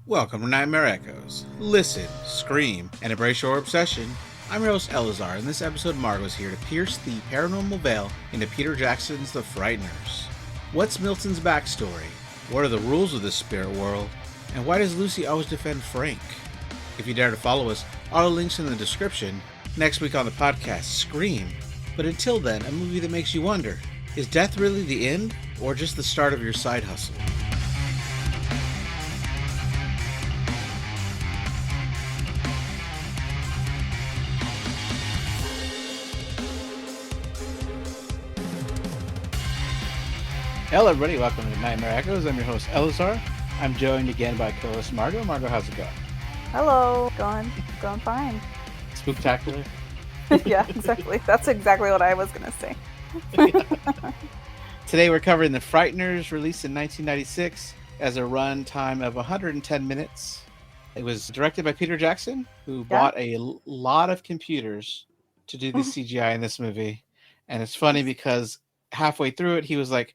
Welcome to Nightmare Echoes. Listen, scream, and embrace your obsession. I'm your host, Eleazar, and this episode Margo is here to pierce the paranormal veil into Peter Jackson's The Frighteners. What's Milton's backstory? What are the rules of this spirit world? And why does Lucy always defend Frank? If you dare to follow us, all the links in the description. Next week on the podcast, Scream. But until then, a movie that makes you wonder, is death really the end, or just the start of your side hustle? Hello everybody, welcome to Nightmare Echoes. I'm your host, Eleazar. I'm joined again by co-host Margo. Margo, how's it going? Hello. Going fine. Spooktacular? Yeah, exactly. That's exactly what I was going to say. Today we're covering The Frighteners, released in 1996 as a run time of 110 minutes. It was directed by Peter Jackson, who bought a lot of computers to do the CGI in this movie. And it's funny because halfway through it, he was like,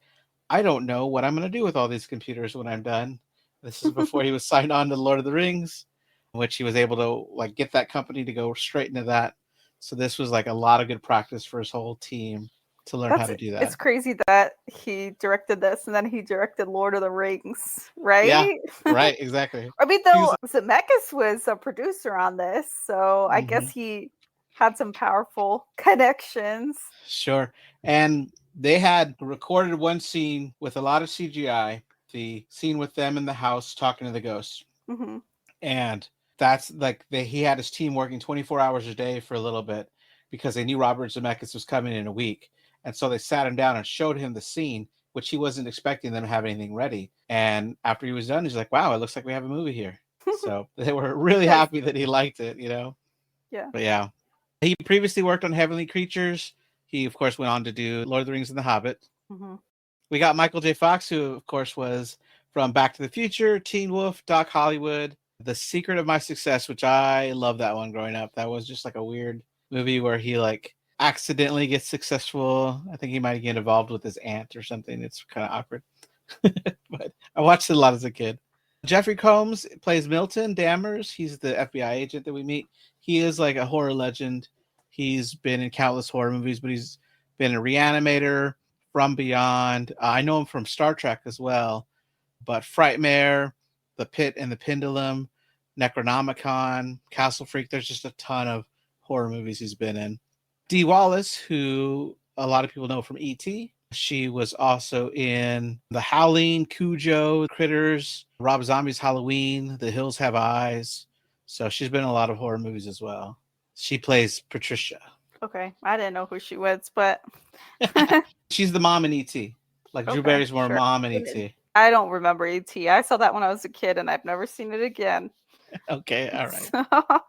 I don't know what I'm going to do with all these computers when I'm done. This is before he was signed on to Lord of the Rings, which he was able to get that company to go straight into that. So this was a lot of good practice for his whole team to learn how to do that. It's crazy that he directed this and then he directed Lord of the Rings, right? Yeah, right, exactly. I mean, though Zemeckis was a producer on this, so I guess he had some powerful connections. Sure. And they had recorded one scene with a lot of CGI, the scene with them in the house talking to the ghosts. Mm-hmm. And that's he had his team working 24 hours a day for a little bit because they knew Robert Zemeckis was coming in a week. And so they sat him down and showed him the scene, which he wasn't expecting them to have anything ready. And after he was done, he's like, wow, it looks like we have a movie here. So they were really happy that he liked it, Yeah. But yeah. He previously worked on Heavenly Creatures. He, of course, went on to do Lord of the Rings and The Hobbit. Mm-hmm. We got Michael J. Fox, who, of course, was from Back to the Future, Teen Wolf, Doc Hollywood, The Secret of My Success, which I love that one growing up. That was just a weird movie where he accidentally gets successful. I think he might get involved with his aunt or something. It's kind of awkward. But I watched it a lot as a kid. Jeffrey Combs plays Milton Dammers. He's the FBI agent that we meet. He is a horror legend. He's been in countless horror movies, but he's been a Reanimator, From Beyond. I know him from Star Trek as well. But Frightmare, The Pit and the Pendulum, Necronomicon, Castle Freak. There's just a ton of horror movies he's been in. Dee Wallace, who a lot of people know from E.T., she was also in The Howling, Cujo, Critters, Rob Zombie's Halloween, The Hills Have Eyes. So she's been in a lot of horror movies as well. She plays Patricia. Okay, I didn't know who she was, but she's the mom in E.T. Drew Barrymore's mom in E.T. I don't remember E.T. I saw that when I was a kid, and I've never seen it again. Okay, all right.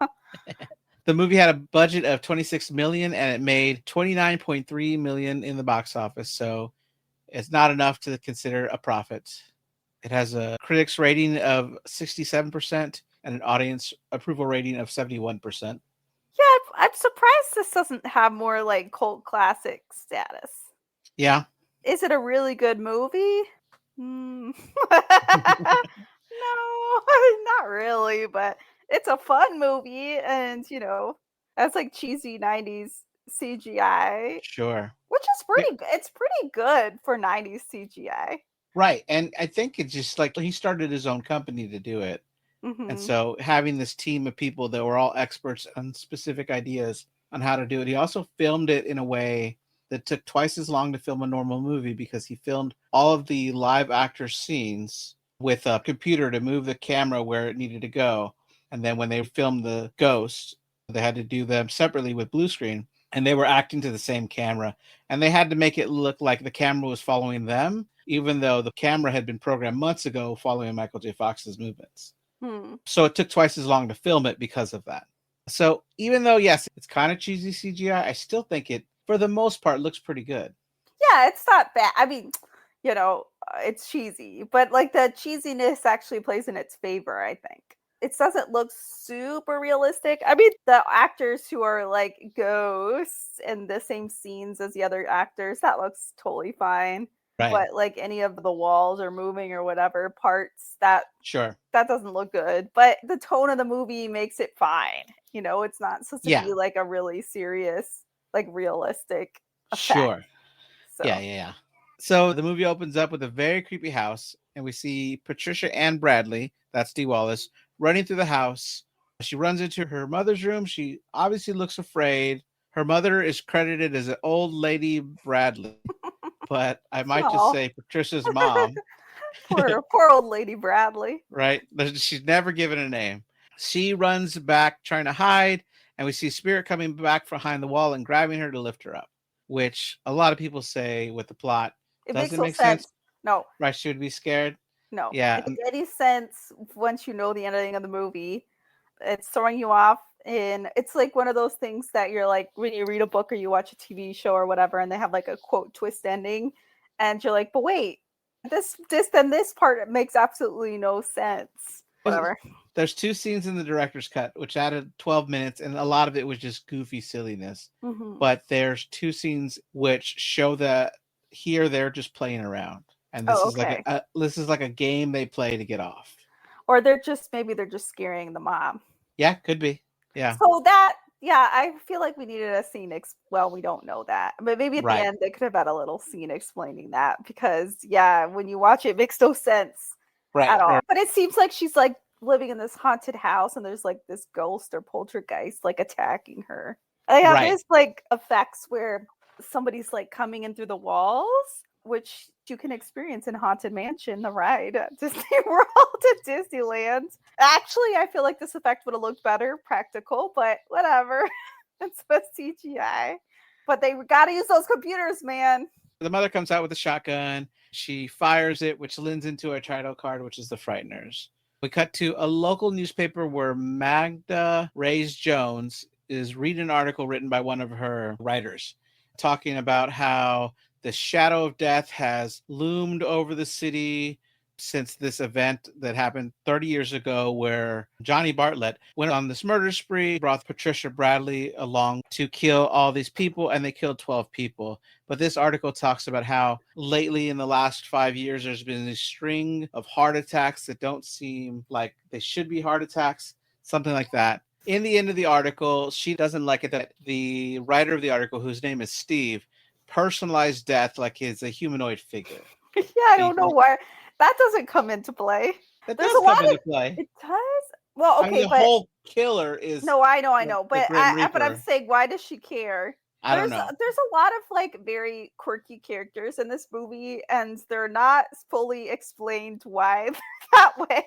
The movie had a budget of $26 million, and it made $29.3 million in the box office. So it's not enough to consider a profit. It has a critics rating of 67% and an audience approval rating of 71%. Yeah, I'm surprised this doesn't have more cult classic status. Yeah. Is it a really good movie? No, not really, but it's a fun movie, and that's cheesy 90s CGI. Sure. Which is pretty good. It's pretty good for 90s CGI. Right. And I think it's just he started his own company to do it. Mm-hmm. And so having this team of people that were all experts on specific ideas on how to do it. He also filmed it in a way that took twice as long to film a normal movie because he filmed all of the live actor scenes with a computer to move the camera where it needed to go. And then when they filmed the ghosts, they had to do them separately with blue screen. And they were acting to the same camera. And they had to make it look like the camera was following them, even though the camera had been programmed months ago following Michael J. Fox's movements. So it took twice as long to film it because of that. So even though, yes, it's kind of cheesy CGI, I still think it, for the most part, looks pretty good. Yeah, it's not bad. I mean, it's cheesy, but the cheesiness actually plays in its favor, I think. It doesn't look super realistic. I mean, the actors who are ghosts in the same scenes as the other actors, that looks totally fine. Right. but like any of the walls are moving or whatever parts Sure. that doesn't look good. But the tone of the movie makes it fine. It's not supposed to Yeah. be like a really serious, like realistic effect. Sure. Yeah. So Yeah. Yeah. So the movie opens up with a very creepy house, and we see Patricia Ann Bradley, that's Dee Wallace, running through the house. She runs into her mother's room. She obviously looks afraid. Her mother is credited as an old lady Bradley, but I might just oh, say Patricia's mom, poor old lady Bradley. right? She's never given a name. She runs back trying to hide, and we see Spirit coming back from behind the wall and grabbing her to lift her up, which a lot of people say with the plot It makes doesn't no make sense. sense. No, Right? She would be scared. no. Yeah. It makes any sense once you know the ending of the movie. It's throwing you off, and it's like one of those things that you're like when you read a book or you watch a TV show or whatever, and they have like a quote twist ending, and you're like, but wait, this part makes absolutely no sense. Whatever. There's two scenes in the director's cut, which added 12 minutes, and a lot of it was just goofy silliness. Mm-hmm. But there's two scenes which show that here they're just playing around, and this Oh, is okay. like a game they play to get off. Or maybe they're just scaring the mom. Yeah, could be. Yeah, So I feel like we needed a scene. Well, we don't know that, but maybe at the right, end they could have had a little scene explaining that because, when you watch it, it makes no sense right, at all. right. But it seems like she's like living in this haunted house, and there's like this ghost or poltergeist like attacking her. And they have Right. this like effects where somebody's like coming in through the walls, which you can experience in Haunted Mansion, the ride at Disney World at Disneyland. Actually, I feel like this effect would have looked better practical, but whatever. It's supposed CGI. But they got to use those computers, man. The mother comes out with a shotgun. She fires it, which lends into a title card, which is the Frighteners. We cut to a local newspaper where Magda Reyes Jones is reading an article written by one of her writers, talking about how the shadow of death has loomed over the city since this event that happened 30 years ago, where Johnny Bartlett went on this murder spree, brought Patricia Bradley along to kill all these people, and they killed 12 people. But this article talks about how lately in the last 5 years, there's been a string of heart attacks that don't seem like they should be heart attacks, something like that. In the end of the article, she doesn't like it that the writer of the article, whose name is Steve, personalized death like he's a humanoid figure. I don't know why that doesn't come into play. That There's does a lot come into of play. it does. Well, I mean, okay, the but whole killer is no, I the know, but Grim but I'm Reaper. saying, why does she care? I don't know. There's a lot of like very quirky characters in this movie, and they're not fully explained why they're that way.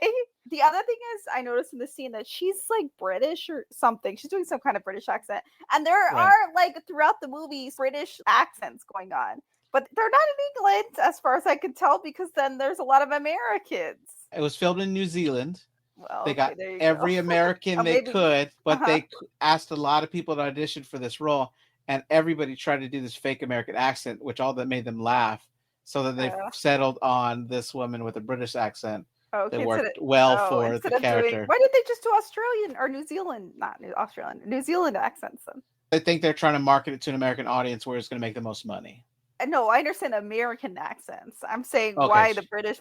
The other thing is, I noticed in the scene that she's like British or something. She's doing some kind of British accent, and there Right. are like throughout the movie British accents going on, but they're not in England as far as I can tell, because then there's a lot of Americans. It was filmed in New Zealand. Well, They okay, got there you go. every American Oh, they maybe. could, but Uh-huh. they asked a lot of people to audition for this role, and everybody tried to do this fake American accent, which all that made them laugh. So that they Uh, settled on this woman with a British accent that Okay, worked well for the instead of doing, character. why did they just do Australian or New Zealand, not New Zealand accents then? I think they're trying to market it to an American audience where it's going to make the most money. No, I understand American accents. I'm saying Okay.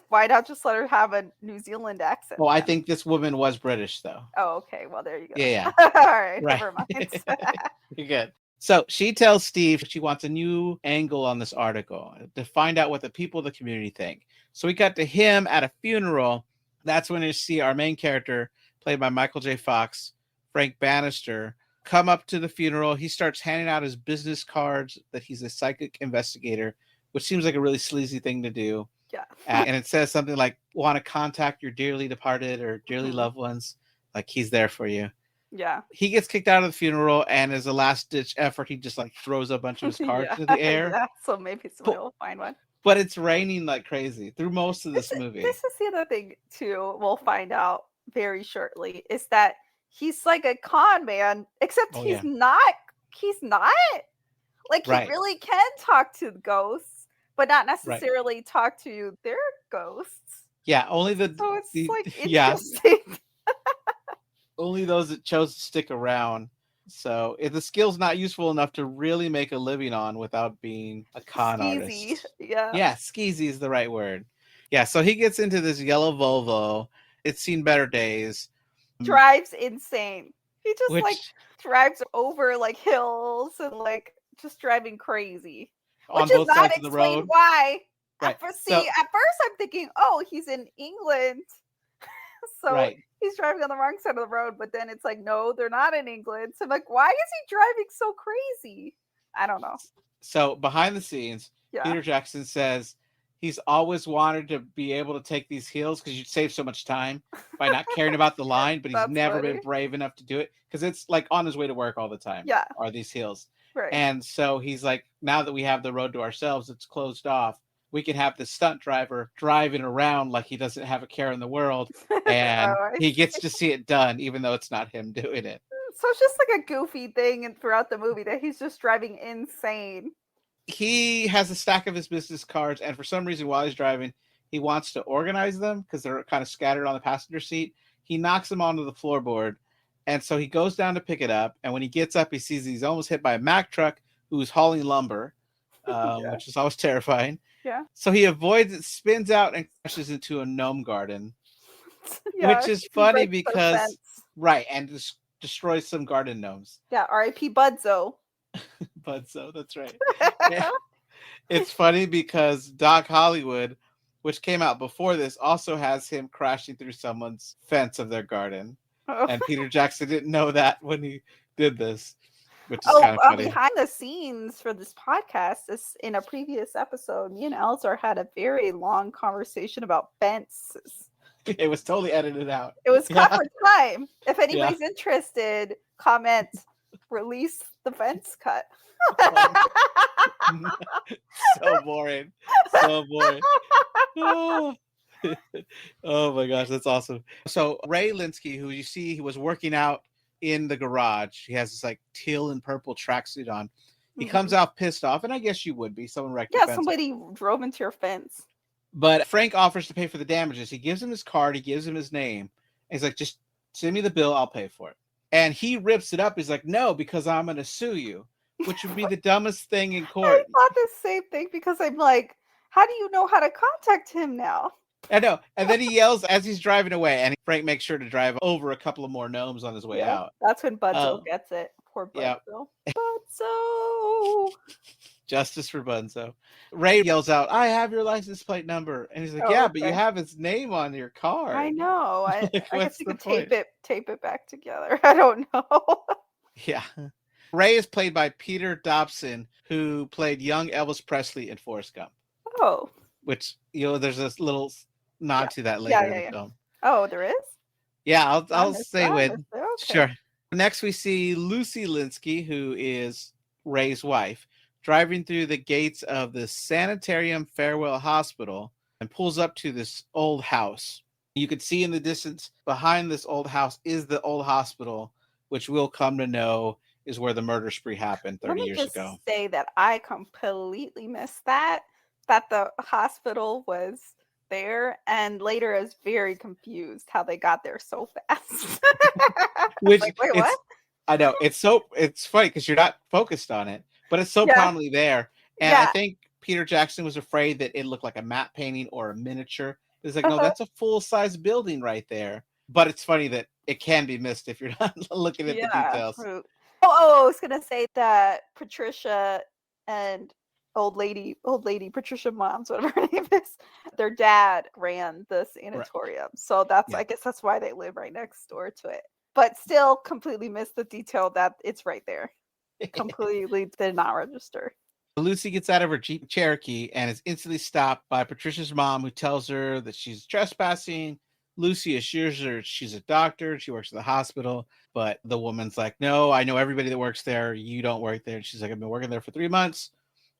why not just let her have a New Zealand accent Well, I then? think this woman was British, though. Oh, okay. Well, there you go. Yeah, All right, right. never mind. You're good. So she tells Steve she wants a new angle on this article to find out what the people of the community think. So we got to him at a funeral. That's when you see our main character, played by Michael J. Fox, Frank Bannister, come up to the funeral. He starts handing out his business cards that he's a psychic investigator, which seems like a really sleazy thing to do. Yeah. And it says something like, want to contact your dearly departed or dearly loved ones. Like he's there for you. Yeah. He gets kicked out of the funeral, and as a last ditch effort, he just like throws a bunch of his cards into the air. Yeah. So maybe somebody will find one. But it's raining like crazy through most of this movie. This is the other thing too. We'll find out very shortly. Is that he's like a con man, except he's not. He's not. Like he really can talk to ghosts, but not necessarily talk to their ghosts. Yeah, only the so it's like yeah. interesting. Only those that chose to stick around. So if the skill's not useful enough to really make a living on without being a con Skeezy. artist. Yeah. Yeah, skeezy is the right word. Yeah, so he gets into this yellow Volvo. It's seen better days. Drives insane. He just like Which drives over like hills and like just driving crazy. on Which is both not sides of the explained road. why. Right. See, at first I'm thinking, oh, he's in England. So Right. he's driving on the wrong side of the road, but then it's like, no, they're not in England. So I'm like, why is he driving so crazy? I don't know. So behind the scenes, Yeah. Peter Jackson says he's always wanted to be able to take these hills because you'd save so much time by not caring about the line, but he's That's never funny. been brave enough to do it because it's like on his way to work all the time. Yeah. Are these hills. Right. And so he's like, now that we have the road to ourselves, it's closed off. We can have the stunt driver driving around like he doesn't have a care in the world. And he gets to see it done, even though it's not him doing it. So it's just like a goofy thing and throughout the movie that he's just driving insane. He has a stack of his business cards, and for some reason, while he's driving, he wants to organize them because they're kind of scattered on the passenger seat. He knocks them onto the floorboard, and so he goes down to pick it up. And when he gets up, he sees he's almost hit by a Mack truck who's hauling lumber, which is always terrifying. Yeah. So he avoids it, spins out, and crashes into a gnome garden, Yeah, which is funny because right, and destroys some garden gnomes. Yeah, R.I.P. Budzo. Budzo, that's right. It's funny because Doc Hollywood, which came out before this, also has him crashing through someone's fence of their garden. And Peter Jackson didn't know that when he did this, which is kind of funny. Behind the scenes for this podcast, in a previous episode, me and Eleazar had a very long conversation about fences. It was totally edited out. It was cut for time. If anybody's interested, comment, release the fence cut. So boring. So boring. Oh my gosh, that's awesome. So Ray Linsky, who you see he was working out in the garage, he has this like teal and purple tracksuit on. He comes out pissed off, and I guess you would be. Someone wrecked your fence. Somebody drove into your fence. But Frank offers to pay for the damages. He gives him his card. He gives him his name. He's like, just send me the bill. I'll pay for it. And he rips it up. He's like, no, because I'm going to sue you, which would be the dumbest thing in court. I thought the same thing because I'm like, how do you know how to contact him now? I know. And then he yells as he's driving away. And Frank makes sure to drive over a couple of more gnomes on his way out. That's when Budzo gets it. Poor Budzo. Budzo. Justice for Bunzo. Ray yells out, I have your license plate number. And he's like, but you have his name on your card. I know. I guess you could tape it back together. I don't know. Yeah. Ray is played by Peter Dobson, who played young Elvis Presley in Forrest Gump. Oh. Which, there's this little nod to that later in the film. Oh, there is? Yeah, I'll say when. Okay. Sure. Next, we see Lucy Linsky, who is Ray's wife, driving through the gates of the Sanitarium Farewell Hospital and pulls up to this old house. You could see in the distance behind this old house is the old hospital, which we'll come to know is where the murder spree happened 30 years ago. Let me just say that I completely missed that the hospital was there, and later I was very confused how they got there so fast. Which, like, wait, what? I know, it's funny because you're not focused on it, but it's so prominently there. And I think Peter Jackson was afraid that it looked like a matte painting or a miniature. It's like, no, that's a full-size building right there. But it's funny that it can be missed if you're not looking at the details. I was going to say that Patricia and old lady Patricia Moms, whatever her name is, their dad ran the sanatorium. Right. So I guess that's why they live right next door to it. But still completely missed the detail that it's right there. Completely did not register. Lucy gets out of her Jeep Cherokee and is instantly stopped by Patricia's mom, who tells her that she's trespassing. Lucy assures her she's a doctor. She works at the hospital. But the woman's like, no, I know everybody that works there. You don't work there. And she's like, I've been working there for 3 months.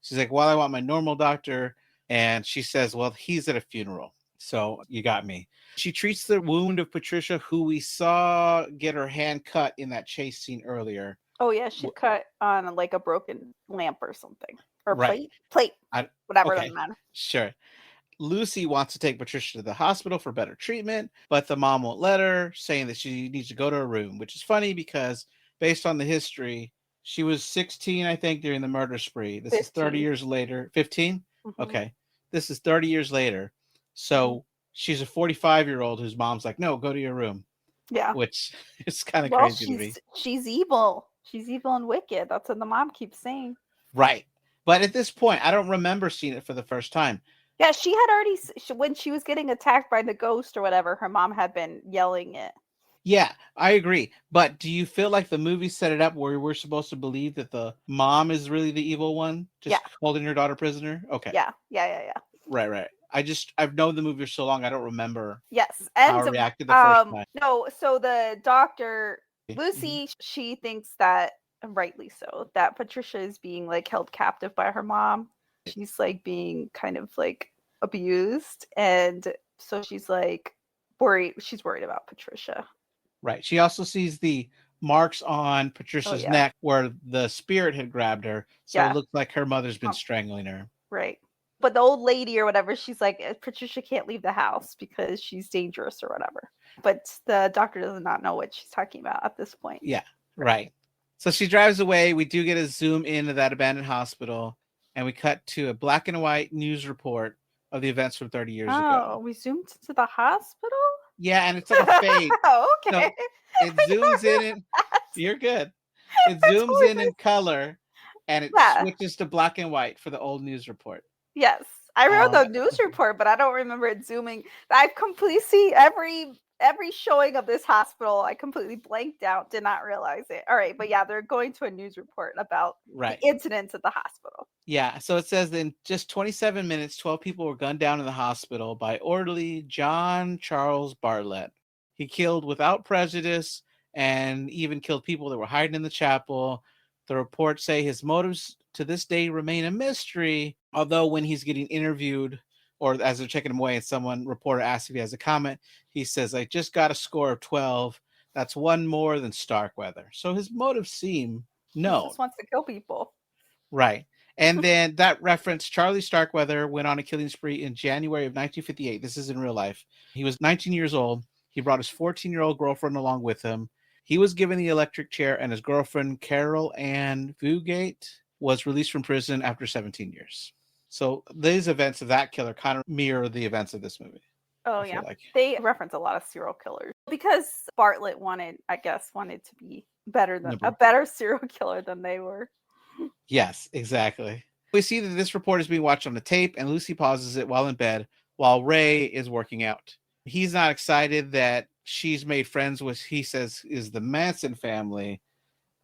She's like, well, I want my normal doctor. And she says, well, he's at a funeral. So you got me. She treats the wound of Patricia, who we saw get her hand cut in that chase scene earlier. Oh, yeah. She cut on like a broken lamp or something. Or right. Plate. Whatever, doesn't matter. Sure. Lucy wants to take Patricia to the hospital for better treatment, but the mom won't let her, saying that she needs to go to her room, which is funny because based on the history, she was 16, I think, during the murder spree. This is 30 15. years later. 15? Hmm. Okay. This is 30 years later. Hmm. So she's a 45-year-old whose mom's like, no, go to your room, Yeah. which is kind of Well, crazy to me. she's evil. She's evil and wicked. That's what the mom keeps saying. Right. But at this point, I don't remember seeing it for the first time. Yeah, she had already when she was getting attacked by the ghost or whatever. Her mom had been yelling it. Yeah, I agree. But do you feel like the movie set it up where we're supposed to believe that the mom is really the evil one, Yeah, just holding her daughter prisoner? Okay. yeah. Right. I've known the movie for so long, I don't remember Yes, how I and reacted the first time. no. So the doctor Mhm. Lucy, she thinks that, and rightly so, that Patricia is being like held captive by her mom. She's like being kind of like abused, and so she's like worried. She's worried about Patricia. Right. She also sees the marks on Oh Patricia's yeah, neck where the spirit had grabbed her, so it yeah, looks like her mother's been strangling her. right. But the old lady or whatever, she's like, Patricia can't leave the house because she's dangerous or whatever. But the doctor does not know what she's talking about at this point. Yeah, right. So she drives away. We do get a zoom into that abandoned hospital, and we cut to a black and white news report of the events from 30 years Oh, ago. we zoomed to the hospital? Yeah, and it's like a fade. Okay. So it zooms in and you're good. It I zooms totally in missed. color and it Yeah. switches to black and white for the old news report. Yes. I wrote Um, the news report, but I don't remember it zooming. I've completely see every showing of this hospital. I completely blanked out, did not realize it. All right, but yeah, they're going to a news report about the right. incidents at the hospital. Yeah. So it says that in just 27 minutes, 12 people were gunned down in the hospital by orderly John Charles Bartlett. He killed without prejudice and even killed people that were hiding in the chapel. The reports say his motives to this day remain a mystery, although when he's getting interviewed or as they're checking him away and someone reporter asks if he has a comment, he says, I just got a score of 12. That's one more than Starkweather. So his motives seem He known. just wants to kill people. Right. And then that reference, Charlie Starkweather went on a killing spree in January of 1958. This is in real life. He was 19 years old. He brought his 14-year-old girlfriend along with him. He was given the electric chair, and his girlfriend, Carol Ann Fugate, was released from prison after 17 years. So these events of that killer kind of mirror the events of this movie, Oh I feel yeah. like. They reference a lot of serial killers because Bartlett wanted to be a Number. better serial killer than they were. Yes, exactly. We see that this report is being watched on the tape, and Lucy pauses it while in bed while Ray is working out. He's not excited that she's made friends with, he says, is the Manson family.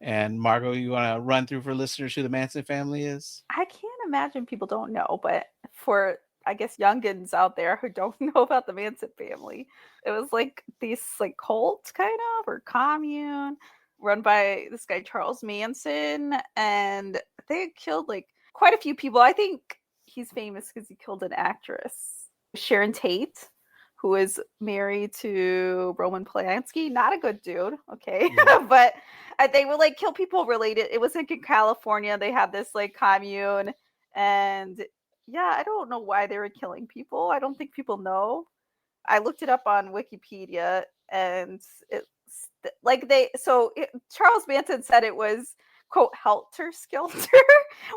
And Margo, you want to run through for listeners who the Manson family is? I can't imagine people don't know, but for I guess youngins out there who don't know about the Manson family, it was like these like cult kind of or commune run by this guy Charles Manson, and they killed like quite a few people. I think he's famous because he killed an actress, Sharon Tate, who is married to Roman Polanski. Not a good dude, okay, Yeah. but they would like kill people related. It was like in California. They had this like commune, and yeah, I don't know why they were killing people. I don't think people know. I looked it up on Wikipedia, and it's like Charles Manson said it was quote helter skelter,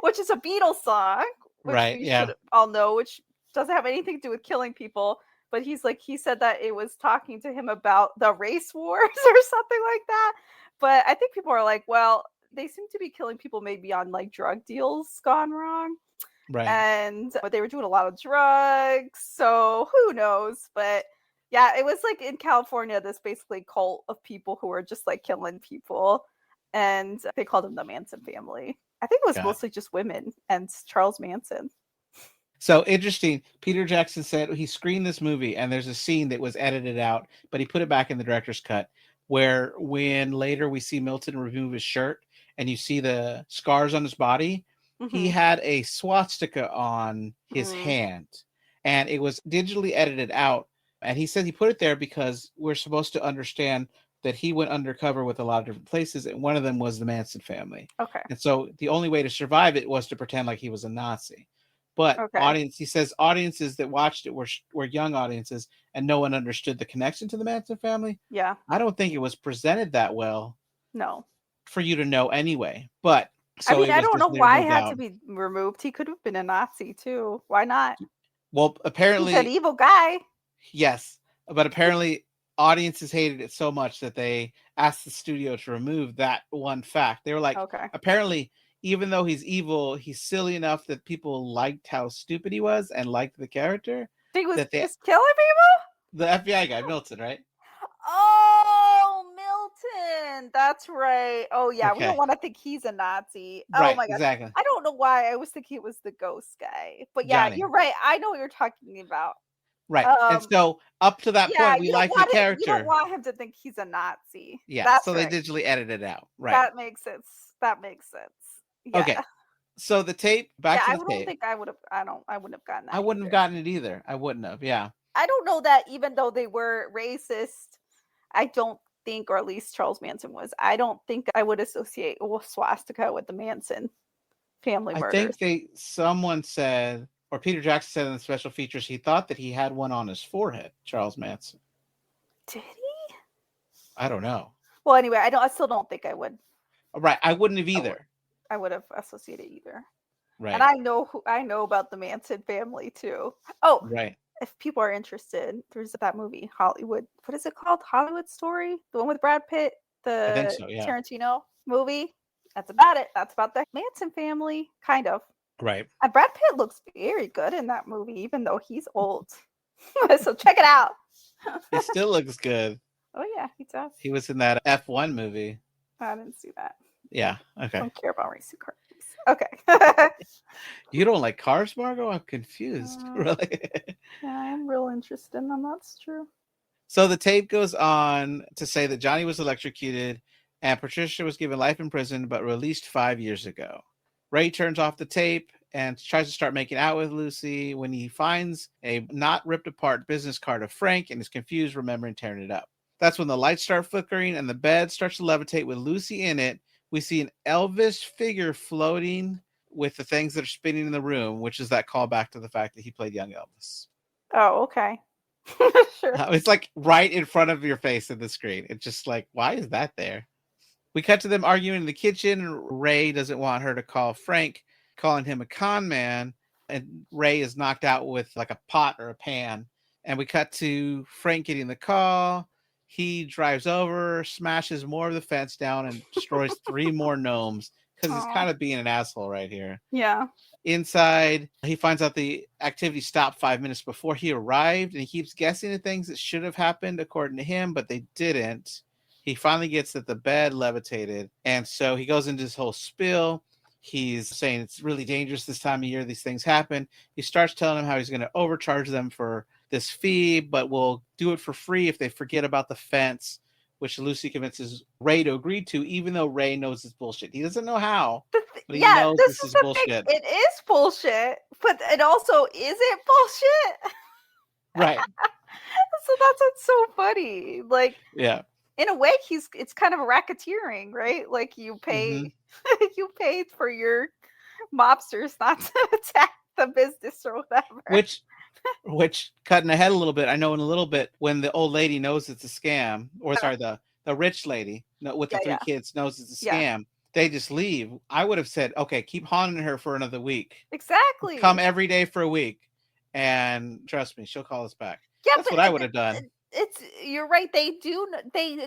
which is a Beatles song, which Right. we Yeah. should all know, which doesn't have anything to do with killing people. But he said that it was talking to him about the race wars or something like that. But I think people are like, well, they seem to be killing people maybe on like drug deals gone wrong, Right. and but they were doing a lot of drugs, so who knows. But yeah, it was like in California, this basically cult of people who were just like killing people, and they called them the Manson family. I think it was God. mostly just women and Charles Manson. So interesting. Peter Jackson said he screened this movie, and there's a scene that was edited out, but he put it back in the director's cut, where when later we see Milton remove his shirt and you see the scars on his body, he Mm-hmm. had a swastika on his hand, and it was digitally edited out. And he said he put it there because we're supposed to understand that he went undercover with a lot of different places, and one of them was the Manson family. Okay. And so the only way to survive it was to pretend like he was a Nazi. But Okay. he says audiences that watched it were young audiences, and no one understood the connection to the Manson family. Yeah. I don't think it was presented that well. No. for you to know anyway. But I so mean, it I was don't know just why it moved had to out. be removed. He could have been a Nazi too. Why not? Well, He's an apparently, evil guy. yes, but apparently audiences hated it so much that they asked the studio to remove that one fact. They were like, Okay. apparently, even though he's evil, he's silly enough that people liked how stupid he was and liked the character. He was That they, just killing people? the FBI guy Milton, right? Oh, Milton. That's right. Oh, yeah. We don't Okay, want to think he's a Nazi. Oh, right, my God. exactly, I don't know why. I was thinking it was the ghost guy. But yeah, Johnny, you're right. I know what you're talking about. right. And Um, so up to that yeah, point, we liked the you don't character. want him to think he's a Nazi. Yeah, That's so they right. digitally edited it out, right? That makes sense. That makes sense. Yeah. Okay, so the tape, back Yeah, to I the don't tape. think I wouldn't have gotten I that wouldn't have either. gotten it either. I wouldn't have. Yeah, I don't know that even though they were racist, I don't think, or at least Charles Manson was, I don't think I would associate a swastika with the Manson family I murders. think someone said, or Peter Jackson said in the special features, he thought that he had one on his forehead. Charles Manson. Did he? I don't know. Well, anyway, I still don't think I would. Right, I wouldn't have I would. either. I would have associated either. And Right, I know about the Manson family too. Oh, right. if people are interested, there's that movie Hollywood. What is it called? Hollywood Story, the one with Brad Pitt, I think the so. Yeah. Tarantino movie. That's about it. That's about the Manson family, kind of. Right. And Brad Pitt looks very good in that movie, even though he's old. So check it out. He still looks good. Oh yeah, he does. He was in that F1 movie. I didn't see that. Yeah. Okay. Don't care about racing cars. Okay. You don't like cars, Margo? I'm confused. Uh, Really? yeah, I'm real interested in them. That's true. So the tape goes on to say that Johnny was electrocuted and Patricia was given life in prison but released 5 years ago. Ray turns off the tape and tries to start making out with Lucy when he finds a not ripped apart business card of Frank and is confused, remembering tearing it up. That's when the lights start flickering and the bed starts to levitate with Lucy in it. We see an Elvis figure floating with the things that are spinning in the room, which is that callback to the fact that he played young Elvis. Oh, okay. Sure. It's like right in front of your face in the screen. It's just like, why is that there? We cut to them arguing in the kitchen, and Ray doesn't want her to call Frank, calling him a con man. And Ray is knocked out with like a pot or a pan. And we cut to Frank getting the call. He drives over, smashes more of the fence down, and destroys 3 more gnomes because he's Aw. kind of being an asshole right here. Yeah. Inside, he finds out the activity stopped 5 minutes before he arrived, and he keeps guessing at things that should have happened according to him, but they didn't. He finally gets that the bed levitated, and so he goes into this whole spiel. He's saying it's really dangerous this time of year, these things happen. He starts telling them how he's going to overcharge them for this fee, but will do it for free if they forget about the fence, which Lucy convinces Ray to agree to, even though Ray knows it's bullshit. He doesn't know how, but he Yeah, knows this this is is the thing. bullshit. It is bullshit, but it also isn't bullshit. Right. So that's what's so funny. Like, Yeah. in a way, it's kind of racketeering, right? Like you Mm-hmm. pay you paid for your mobsters not to attack the business or whatever. Which cutting ahead a little bit, I know in a little bit when the old lady knows it's a scam, or Yeah, sorry, the rich lady with the yeah, 3 yeah. kids knows it's a Yeah. scam, they just leave. I would have said, okay, keep haunting her for another week. Exactly. Come every day for a week, and trust me, she'll call us back. Yeah, That's what I would have done. it's you're right. They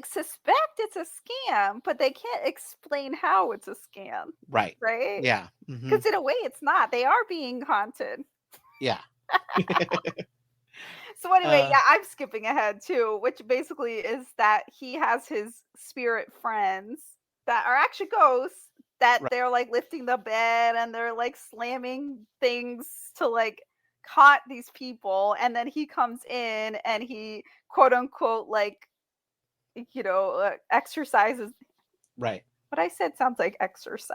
suspect it's a scam, but they can't explain how it's a scam, Right. right? Yeah. Mm-hmm. Because in a way, it's not. They are being haunted. Yeah. So anyway, uh, yeah, I'm skipping ahead too, which basically is that he has his spirit friends that are actually ghosts that right. they're like lifting the bed and they're like slamming things to like haunt these people, and then he comes in and he quote unquote like exercises. Right. What I said sounds like exorcises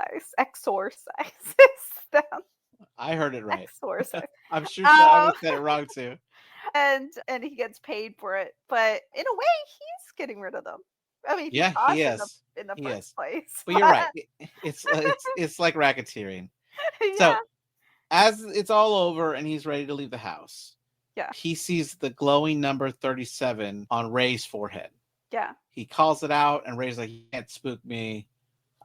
them. I heard it right. Exorcise. I'm sure I Um, would have said it wrong too. and he gets paid for it, but in a way he's getting rid of them. I mean, he Yeah, he caused is. in the He first is. place. But you're right. It's like racketeering. Yeah, So as it's all over and he's ready to leave the house, yeah, he sees the glowing number 37 on Ray's forehead. yeah. He calls it out, and Ray's like, "You can't spook me.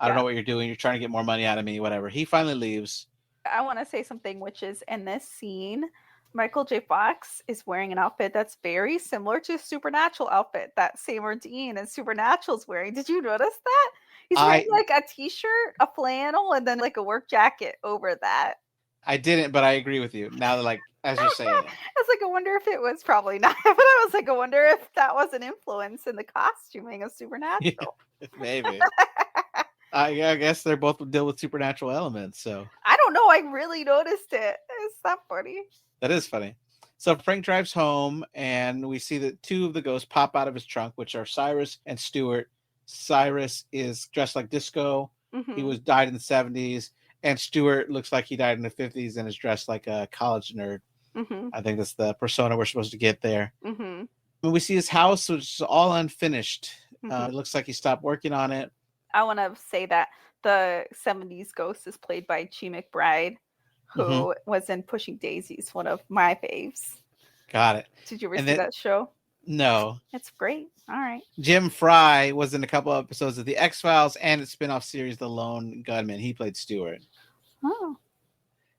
I don't know what you're doing. You're trying to get more money out of me, whatever. He finally leaves. I want to say something, which is in this scene, Michael J. Fox is wearing an outfit that's very similar to a Supernatural outfit that Seymour Dean and Supernatural's wearing. Did you notice that? He's wearing I like a t-shirt, a flannel, and then like a work jacket over that. I didn't, but I agree with you. Now that as you're saying it. I was like, I wonder if it was probably not, but I was like, I wonder if that was an influence in the costuming of Supernatural. Maybe. I guess they're both deal with supernatural elements, so I don't know. I really noticed it. It's that funny. that is funny. So Frank drives home, and we see that two of the ghosts pop out of his trunk, which are Cyrus and Stuart. Cyrus is dressed like Disco. He was died in the 70s, and Stuart looks like he died in the 50s and is dressed like a college nerd. I think that's the persona we're supposed to get there. When we see his house, which is all unfinished. It looks like he stopped working on it. I want to say that the 70s ghost is played by Chi McBride, who was in Pushing Daisies, one of my faves. Got it. Did you ever see that show? No. It's great. All right. Jim Fry was in a couple of episodes of The X-Files and its spin-off series, The Lone Gunman. He played Stuart. Oh.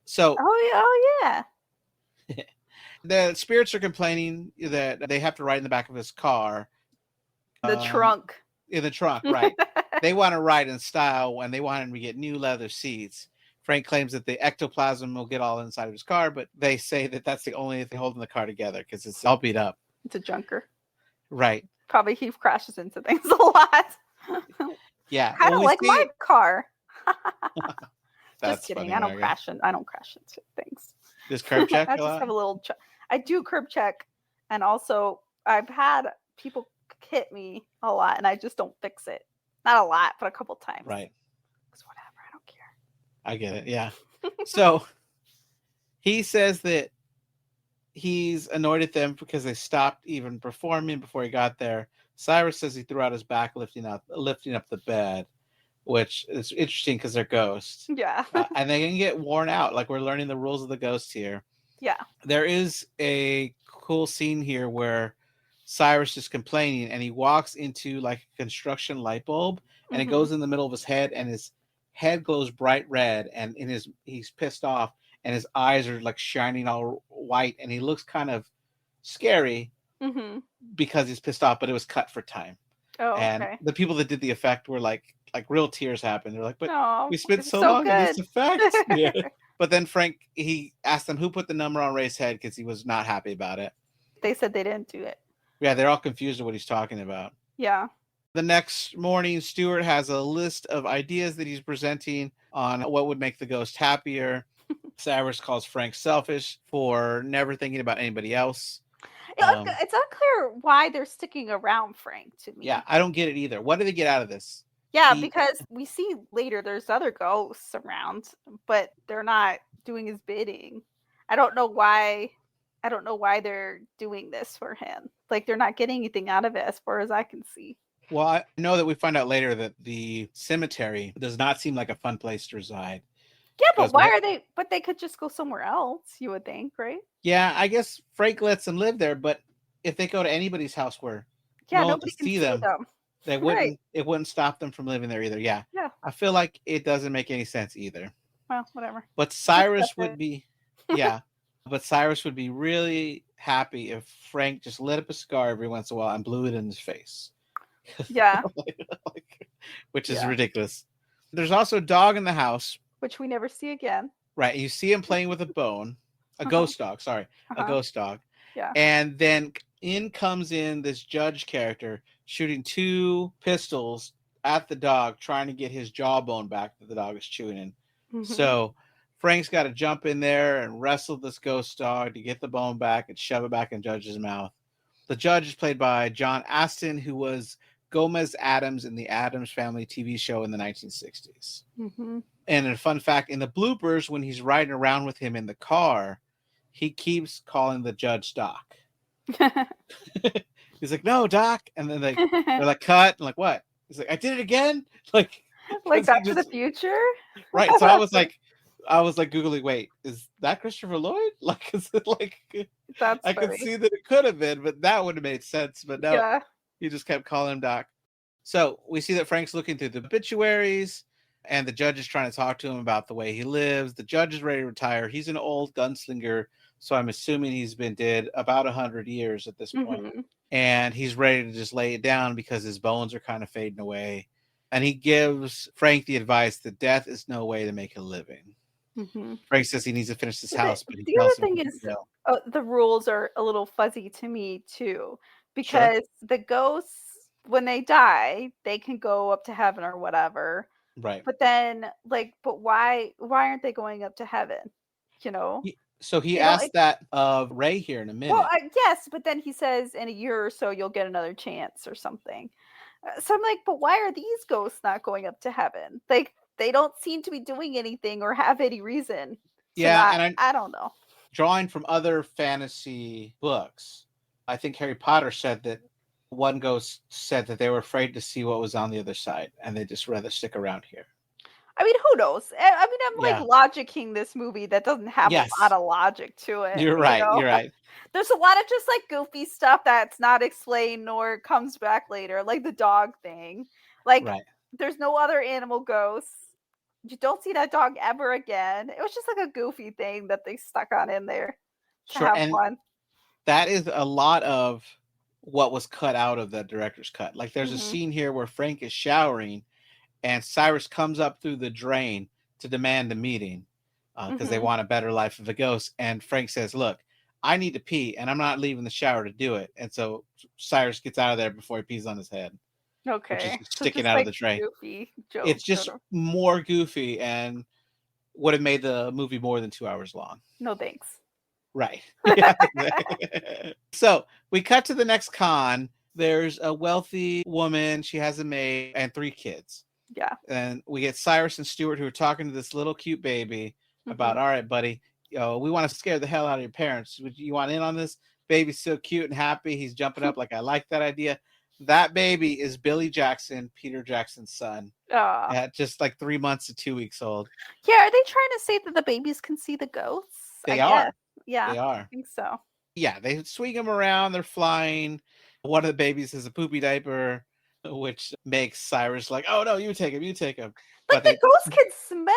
So. Oh yeah. The spirits are complaining that they have to ride in the back of his car. The trunk. In the trunk, right. They want to ride in style and they want him to get new leather seats. Frank claims that the ectoplasm will get all inside of his car, but they say that that's the only thing holding the car together because it's all beat up. It's a junker. Right. Probably he crashes into things a lot. Yeah. I don't like my car. Just kidding. Funny, I don't crash into things. Just curb check I just have a little I do curb check, and also I've had people hit me a lot and I just don't fix it. Not a lot, but a couple times. Right. Because whatever, I don't care. I get it, yeah. So he says that he's annoyed at them because they stopped even performing before he got there. Cyrus says he threw out his back lifting up the bed, which is interesting because they're ghosts. Yeah. And they can get worn out. Like, we're learning the rules of the ghosts here. Yeah. There is a cool scene here where Cyrus is complaining and he walks into like a construction light bulb and it goes in the middle of his head and his head glows bright red and he's pissed off and his eyes are like shining all white and he looks kind of scary because he's pissed off, but it was cut for time. Oh, and okay. The people that did the effect were like real tears happened. They're like, but we spent so good. long in this effect. Yeah. But then Frank, he asked them who put the number on Ray's head because he was not happy about it. They said they didn't do it. Yeah, they're all confused at what he's talking about. Yeah. The next morning, Stuart has a list of ideas that he's presenting on what would make the ghost happier. Cyrus calls Frank selfish for never thinking about anybody else. It's unclear why they're sticking around Frank to me. Yeah, I don't get it either. What do they get out of this? Yeah, because we see later there's other ghosts around, but they're not doing his bidding. I don't know why they're doing this for him. Like, they're not getting anything out of it as far as I can see. Well, I know that we find out later that the cemetery does not seem like a fun place to reside. Yeah, but why are they? But they could just go somewhere else, you would think, right? Yeah, I guess Frank lets them live there, but if they go to anybody's house where nobody can see them. They wouldn't. Right. It wouldn't stop them from living there either. Yeah. Yeah. I feel like it doesn't make any sense either. Well, whatever. But Cyrus would be, yeah. But Cyrus would be really happy if Frank just lit up a cigar every once in a while and blew it in his face. Yeah. Which is ridiculous. There's also a dog in the house, which we never see again. Right. You see him playing with a bone, a ghost dog. Sorry, a ghost dog. Yeah. And then comes in this judge character shooting 2 pistols at the dog, trying to get his jawbone back that the dog is chewing in. So Frank's got to jump in there and wrestle this ghost dog to get the bone back and shove it back in Judge's mouth. The judge is played by John Astin, who was Gomez Addams in the Addams Family TV show in the 1960s. And a fun fact, in the bloopers, when he's riding around with him in the car, he keeps calling the judge Doc. He's like, no, Doc. And then they're like, cut. And like, what? He's like, I did it again. Like Back to the Future? Right. So I was like Googling, wait, is that Christopher Lloyd? Like, is it like, that's I funny. could see that it could have been, but that would have made sense. But no, he just kept calling him Doc. So we see that Frank's looking through the obituaries. And the judge is trying to talk to him about the way he lives. The judge is ready to retire. He's an old gunslinger, so I'm assuming he's been dead about 100 years at this point. Mm-hmm. And he's ready to just lay it down because his bones are kind of fading away. And he gives Frank the advice that death is no way to make a living. Mm-hmm. Frank says he needs to finish this Well, house, but he the tells other him thing he's is, in jail. the rules are a little fuzzy to me too, Sure. because the ghosts, when they die, they can go up to heaven or whatever. Right. But then, like, but why aren't they going up to heaven? You know, So he they don't. asked that of Ray here in a Well, minute. I guess, but then he says in a year or so you'll get another chance or something. So I'm like, but why are these ghosts not going up to heaven? Like, they don't seem to be doing anything or have any reason to Yeah, not. and I'm I don't know. drawing from other fantasy books. I think Harry Potter said that one ghost said that they were afraid to see what was on the other side, and they just rather stick around here. I mean, who knows? I mean, I'm Yeah. like logicking this movie that doesn't have a lot Yes. of logic to it. You're You right. know, You're right. there's a lot of just like goofy stuff that's not explained nor comes back later, like the dog thing. Like, Right. there's no other animal ghosts. You don't see that dog ever again. It was just like a goofy thing that they stuck on in there to Sure. have And fun. that is a lot of what was cut out of the director's cut. Like there's a Hmm. scene here where Frank is showering and Cyrus comes up through the drain to demand a meeting because they Hmm. want a better life of a ghost. And Frank says, "Look, I need to pee, and I'm not leaving the shower to do it." And so Cyrus gets out of there before he pees on his head, which is Okay, so sticking just out of like the drain. goofy It's jokes. just more goofy and would have made the movie more than 2 hours long. No thanks. Right. Yeah. So we cut to the next con. There's a wealthy woman. She has a maid and 3 kids. Yeah. And we get Cyrus and Stuart who are talking to this little cute baby Hmm. about, all right, buddy, we want to scare the hell out of your parents. Would you want in on this? Baby's so cute and happy. He's jumping up like I like that idea. That baby is Billy Jackson, Peter Jackson's son, Uh, at just like 3 months to 2 weeks old. yeah, are they trying to say that the babies can see the ghosts? I They guess. are. Yeah, They I are. think so. Yeah, they swing them around. They're flying. One of the babies has a poopy diaper, which makes Cyrus like, "Oh no, you take him, you take him." Like But the they, ghost can smell?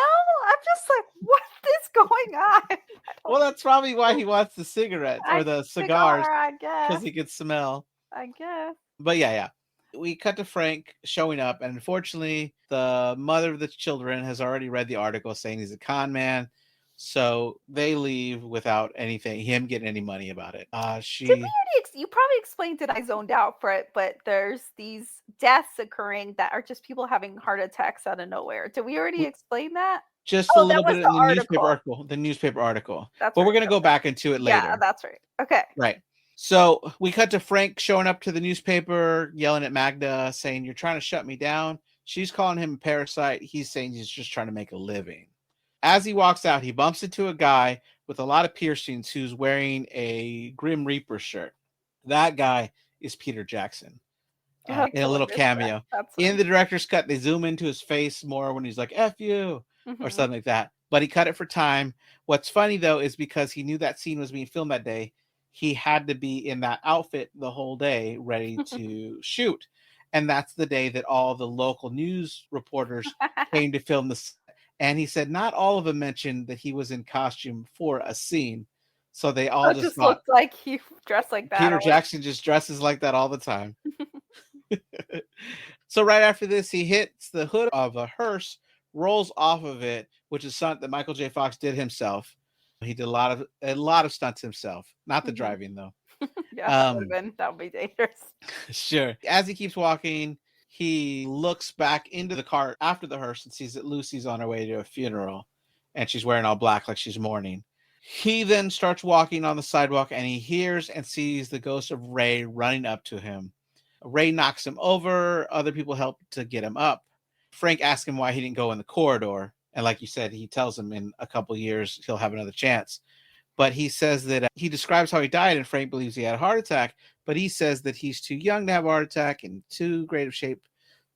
I'm just like, what is going on? I well, don't that's probably why he wants the cigarettes or I the cigars cigar, I because guess. he could smell. I guess. But yeah, yeah. We cut to Frank showing up, and unfortunately, the mother of the children has already read the article saying he's a con man. So they leave without anything, him getting any money about it. Did we She already you probably explained it, I zoned out for it, but there's these deaths occurring that are just people having heart attacks out of nowhere. Did we already explain that? just a Oh, that little bit was in the the newspaper article. article, That's but we're right. going to go back into it Yeah, later. that's right. Okay. Right. So we cut to Frank showing up to the newspaper, yelling at Magda, saying, "You're trying to shut me down." She's calling him a parasite. He's saying he's just trying to make a living. As he walks out, he bumps into a guy with a lot of piercings who's wearing a Grim Reaper shirt. That guy is Peter Jackson. I In a totally little missed that. cameo. That's In funny. the director's cut, they zoom into his face more when he's like, F you, or Hmm. something like that. But he cut it for time. What's funny, though, is because he knew that scene was being filmed that day, he had to be in that outfit the whole day, ready to shoot. And that's the day that all the local news reporters came to film the set. And he said not all of them mentioned that he was in costume for a scene. So they So all it just just thought looked like he dressed like that Peter all. Jackson just dresses like that all the time. So right after this, he hits the hood of a hearse, rolls off of it, which is something that Michael J. Fox did himself. He did a lot of stunts himself, not the Hmm. driving though. Yeah, Um, that would be dangerous. sure. As he keeps walking, he looks back into the car after the hearse and sees that Lucy's on her way to a funeral, and she's wearing all black like she's mourning. He then starts walking on the sidewalk, and he hears and sees the ghost of Ray running up to him. Ray knocks him over. Other people help to get him up. Frank asks him why he didn't go in the corridor. And like you said, he tells him in a couple years he'll have another chance. But he says that he describes how he died, and Frank believes he had a heart attack. But he says that he's too young to have a heart attack and too great of shape.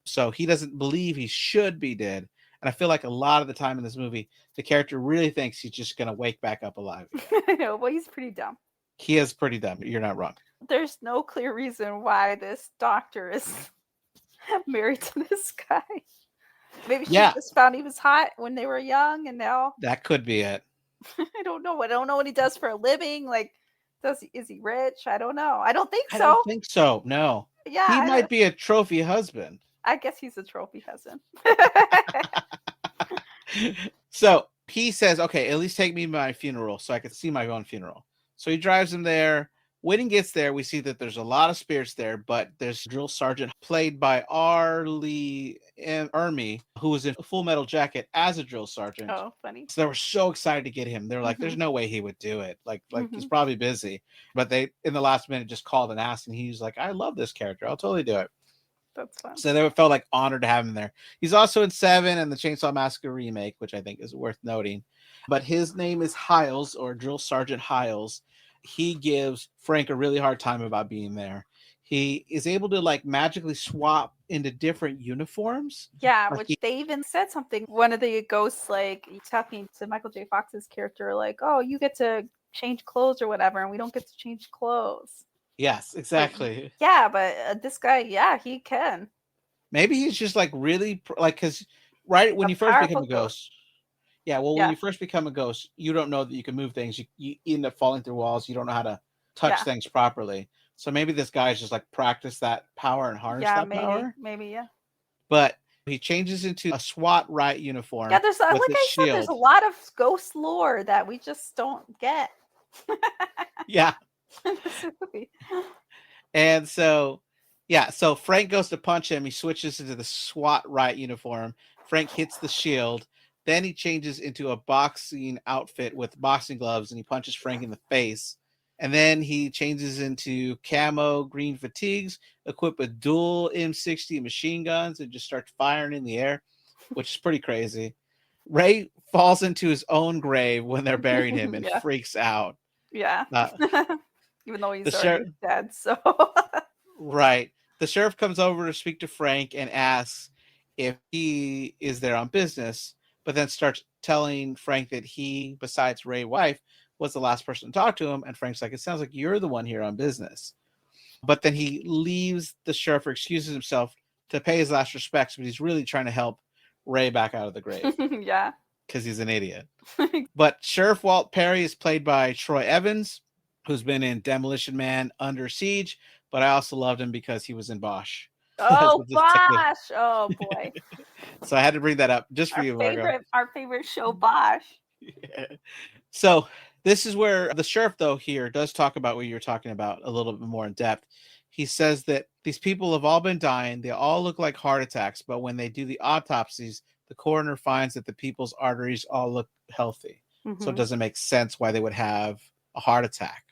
So he doesn't believe he should be dead. And I feel like a lot of the time in this movie, the character really thinks he's just going to wake back up alive again. I know, well, he's pretty dumb. He is pretty dumb. You're not wrong. There's no clear reason why this doctor is married to this guy. Maybe she Yeah, just found he was hot when they were young, and now that could be it. I don't know. I don't know what he does for a living. Like, is he rich? I don't know. I don't think I don't so. think so. No. Yeah, He might be a trophy husband. I guess he's a trophy husband. So he says, okay, at least take me to my funeral so I can see my own funeral. So he drives him there. When he gets there, we see that there's a lot of spirits there, but there's drill sergeant played by R. Lee Ermey, who was in Full Metal Jacket as a drill sergeant. Oh, funny. So they were so excited to get him. They're like, there's no way he would do it. Like he's probably busy. But they, in the last minute, just called and asked, and he's like, I love this character. I'll totally do it. That's fun. So they felt like honored to have him there. He's also in Seven and the Chainsaw Massacre remake, which I think is worth noting. But his name is Hiles, or Drill Sergeant Hiles. He gives Frank a really hard time about being there. He is able to like magically swap into different uniforms. Yeah, which they even said something. One of the ghosts, like, talking to Michael J. Fox's character, like, oh, you get to change clothes or whatever, and we don't get to change clothes. Yes, exactly. Like, yeah, but this guy, yeah, he can. Maybe he's just like really like, because right when you first become a ghost. Yeah, well, when you first become a ghost, you don't know that you can move things. You end up falling through walls. You don't know how to touch things properly. So maybe this guy's just like practice that power and harness that power. Maybe, yeah. But he changes into a SWAT riot uniform. Yeah, there's like I said, there's a lot of ghost lore that we just don't get. Yeah. And so, yeah, so Frank goes to punch him. He switches into the SWAT riot uniform. Frank hits the shield. Then he changes into a boxing outfit with boxing gloves, and he punches Frank in the face. And then he changes into camo green fatigues, equipped with dual M60 machine guns, and just starts firing in the air, which is pretty crazy. Ray falls into his own grave when they're burying him and freaks out. Yeah. Even though he's already dead, so. Right. The sheriff comes over to speak to Frank and asks if he is there on business, but then starts telling Frank that he, besides Ray's wife, was the last person to talk to him. And Frank's like, it sounds like you're the one here on business. But then he leaves the sheriff or excuses himself to pay his last respects, but he's really trying to help Ray back out of the grave. Yeah. Because he's an idiot. But Sheriff Walt Perry is played by Troy Evans, who's been in Demolition Man, Under Siege, but I also loved him because he was in Bosch. Oh, Bosch! Oh, boy. So I had to bring that up just for you, Margo. Our favorite show, Bosch. Yeah. So this is where the sheriff, though, here does talk about what you're talking about a little bit more in depth. He says that these people have all been dying. They all look like heart attacks, but when they do the autopsies, the coroner finds that the people's arteries all look healthy. So it doesn't make sense why they would have a heart attack.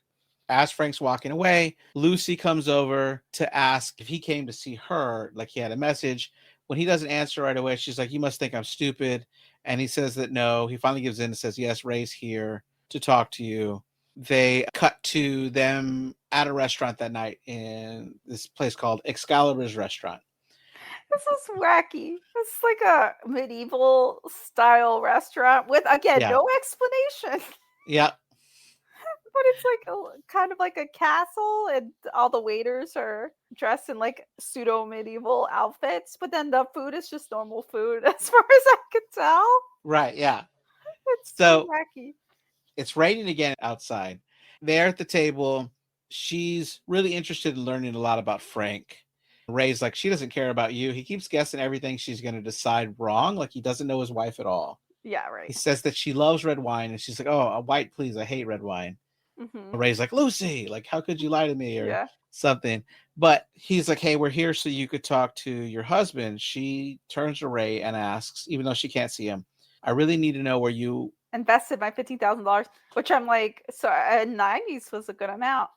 As Frank's walking away, Lucy comes over to ask if he came to see her, like he had a message. When he doesn't answer right away, she's like, you must think I'm stupid. And he says that no. He finally gives in and says, yes, Ray's here to talk to you. They cut to them at a restaurant that night in this place called Excalibur's Restaurant. This is wacky. It's like a medieval style restaurant with, again, no explanation. Yeah. But it's like kind of like a castle, and all the waiters are dressed in like pseudo medieval outfits, but then the food is just normal food as far as I can tell. Right, yeah. It's so wacky. It's raining again outside. There at the table, she's really interested in learning a lot about Frank. Ray's like, she doesn't care about you. He keeps guessing everything she's going to decide wrong. Like he doesn't know his wife at all. Yeah, right. He says that she loves red wine, and she's like, oh, a white, please. I hate red wine. Ray's like, Lucy, like, how could you lie to me or something? But he's like, hey, we're here so you could talk to your husband. She turns to Ray and asks, even though she can't see him, I really need to know where you invested my $15,000, which I'm like, so 90s was a good amount.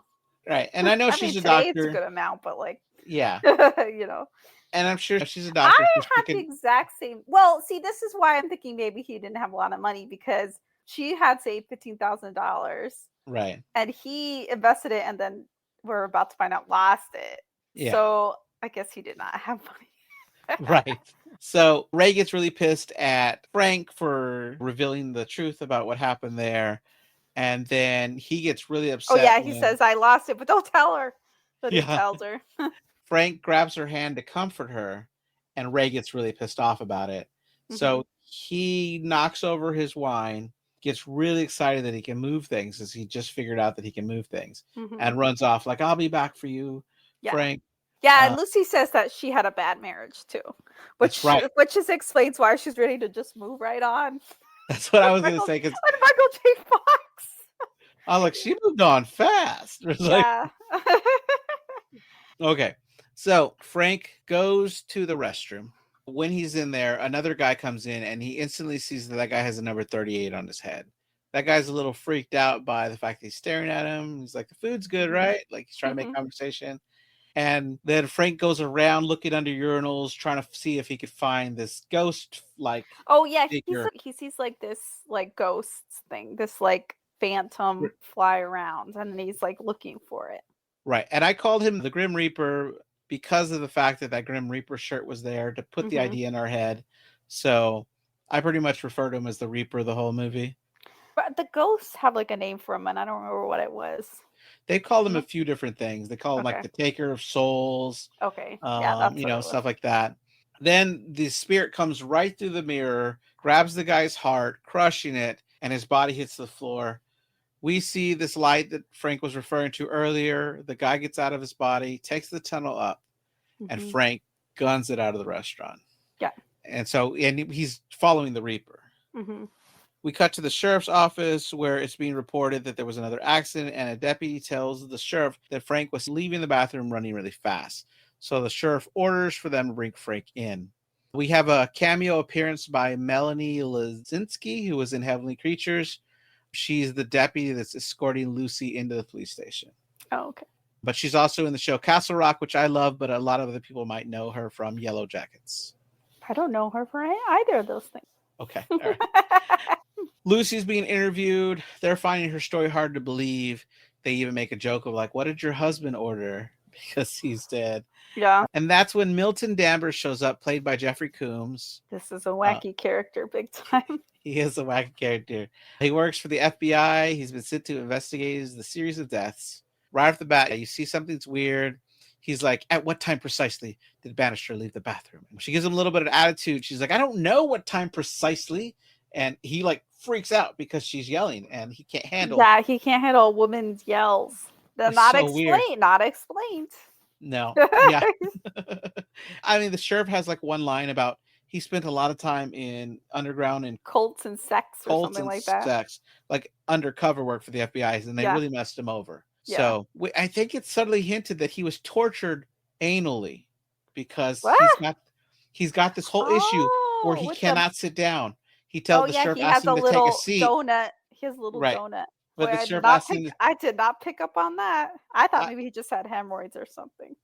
Right. And I know she's a doctor. It's a good amount, but like, yeah, you know. And I'm sure she's a doctor. I had the exact same. Well, see, this is why I'm thinking maybe he didn't have a lot of money, because she had saved $15,000. Right. And he invested it, and then we're about to find out lost it. Yeah. So I guess he did not have money. Right. So Ray gets really pissed at Frank for revealing the truth about what happened there. And then he gets really upset. Oh, yeah. He says, I lost it, but don't tell her. But he tells her. Frank grabs her hand to comfort her, and Ray gets really pissed off about it. So he knocks over his wine, gets really excited that he can move things as he just figured out that he can move things, and runs off like, I'll be back for you, Yeah. Frank. Yeah, and Lucy says that she had a bad marriage too, That's right. which just explains why she's ready to just move right on. That's what I Like was going to Michael, say, because like Michael J. Fox. I was like, she moved on fast. It's like, Yeah. okay. So Frank goes to the restroom. When he's in there, another guy comes in and he instantly sees that guy has a number 38 on his head. That guy's a little freaked out by the fact that he's staring at him. He's like, the food's good, right? Like he's trying to make conversation. And then Frank goes around looking under urinals, trying to see if he could find this ghost like Oh yeah, figure. he sees like this like ghosts thing, this like phantom fly around, and then he's like looking for it. Right. And I called him the Grim Reaper because of the fact that Grim Reaper shirt was there to put the idea in our head. So I pretty much refer to him as the Reaper the whole movie. But the ghosts have like a name for him, and I don't remember what it was. They call him a few different things. They call him like the Taker of Souls. Okay. Yeah, that's you know, stuff like that. Then the spirit comes right through the mirror, grabs the guy's heart, crushing it, and his body hits the floor. We see this light that Frank was referring to earlier. The guy gets out of his body, takes the tunnel up, and Frank guns it out of the restaurant. Yeah. And so, and he's following the Reaper. We cut to the sheriff's office where it's being reported that there was another accident, and a deputy tells the sheriff that Frank was leaving the bathroom running really fast. So the sheriff orders for them to bring Frank in. We have a cameo appearance by Melanie Lazinski, who was in Heavenly Creatures. She's the deputy that's escorting Lucy into the police station. Oh, okay. But she's also in the show Castle Rock, which I love, but a lot of other people might know her from Yellow Jackets. I don't know her for either of those things. Okay. All right. Lucy's being interviewed. They're finding her story hard to believe. They even make a joke of like, what did your husband order? Because he's dead. Yeah. And that's when Milton Danvers shows up, played by Jeffrey Combs. This is a wacky character, big time. He is a wacky character. He works for the FBI. He's been sent to investigate the series of deaths. Right off the bat, you see something's weird. He's like, at what time precisely did Bannister leave the bathroom? And she gives him a little bit of attitude. She's like, I don't know what time precisely. And he like freaks out because she's yelling and he can't handle. Yeah, he can't handle a woman's yells. They're not so explained. Weird. Not explained. No. Yeah. I mean, the sheriff has like one line about he spent a lot of time in underground and cults and sex or something like that. Sex, like undercover work for the FBI, and they really messed him over. Yeah. So I think it's subtly hinted that he was tortured anally because he's got this whole issue where he cannot sit down. He tells the sheriff asked him to take a seat. Donut. He has a little donut. But the sheriff asked him I did not pick up on that. I thought maybe he just had hemorrhoids or something.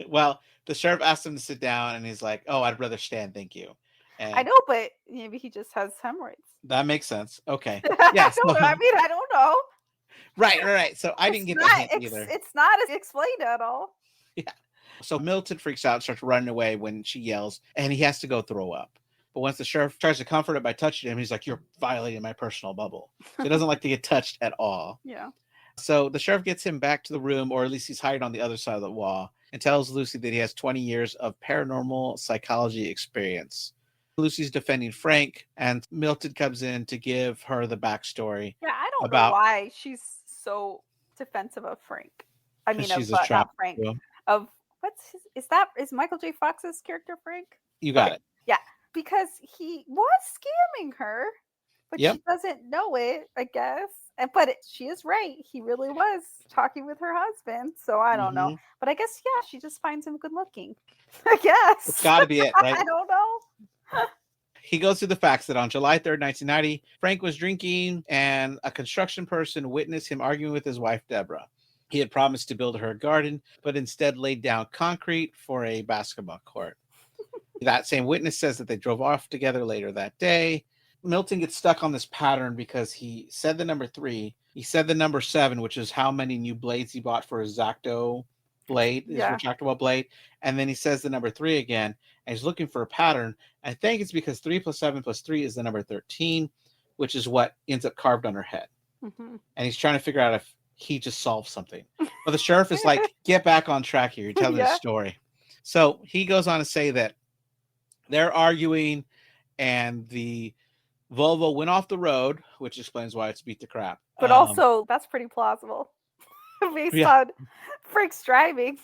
Well, the sheriff asked him to sit down, and he's like, "Oh, I'd rather stand, thank you." And I know, but maybe he just has hemorrhoids. That makes sense. Okay. Yeah. I don't know. Right. So I didn't get that hint either. It's not explained at all. Yeah. So Milton freaks out and starts running away when she yells, and he has to go throw up. But once the sheriff tries to comfort it by touching him, he's like, "You're violating my personal bubble." So he doesn't like to get touched at all. Yeah. So the sheriff gets him back to the room, or at least he's hiding on the other side of the wall, and tells Lucy that he has 20 years of paranormal psychology experience. Lucy's defending Frank, and Milton comes in to give her the backstory. Yeah, I don't know why she's so defensive of Frank. I mean, not Frank. Of is Michael J. Fox's character Frank? You got it. Yeah, because he was scamming her, but she doesn't know it, I guess. But she is right. He really was talking with her husband. So I don't know. But I guess, she just finds him good looking. I guess. It's got to be it, right? I don't know. He goes through the facts that on July 3rd, 1990, Frank was drinking and a construction person witnessed him arguing with his wife, Deborah. He had promised to build her a garden, but instead laid down concrete for a basketball court. That same witness says that they drove off together later that day. Milton gets stuck on this pattern because he said the number 3. He said the number 7, which is how many new blades he bought for his Zacto blade, his retractable blade. And then he says the number 3 again, and he's looking for a pattern. I think it's because 3 + 7 + 3 is the number 13, which is what ends up carved on her head. And he's trying to figure out if he just solved something. But the sheriff is like, get back on track here. You're telling a story. So he goes on to say that they're arguing, and the Volvo went off the road, which explains why it's beat to crap. But also, that's pretty plausible based Yeah, on Frank's driving.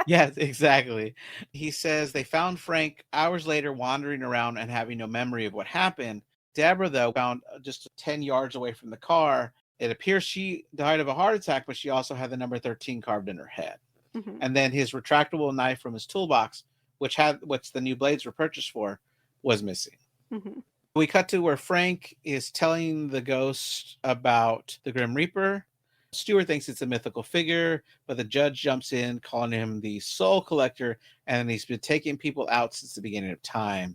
yes, exactly. He says they found Frank hours later wandering around and having no memory of what happened. Deborah, though, found just 10 yards away from the car. It appears she died of a heart attack, but she also had the number 13 carved in her head. Mhm. And then his retractable knife from his toolbox, which the new blades were purchased for, was missing. Mhm. We cut to where Frank is telling the ghost about the Grim Reaper. Stewart thinks it's a mythical figure, but the judge jumps in, calling him the soul collector, and he's been taking people out since the beginning of time.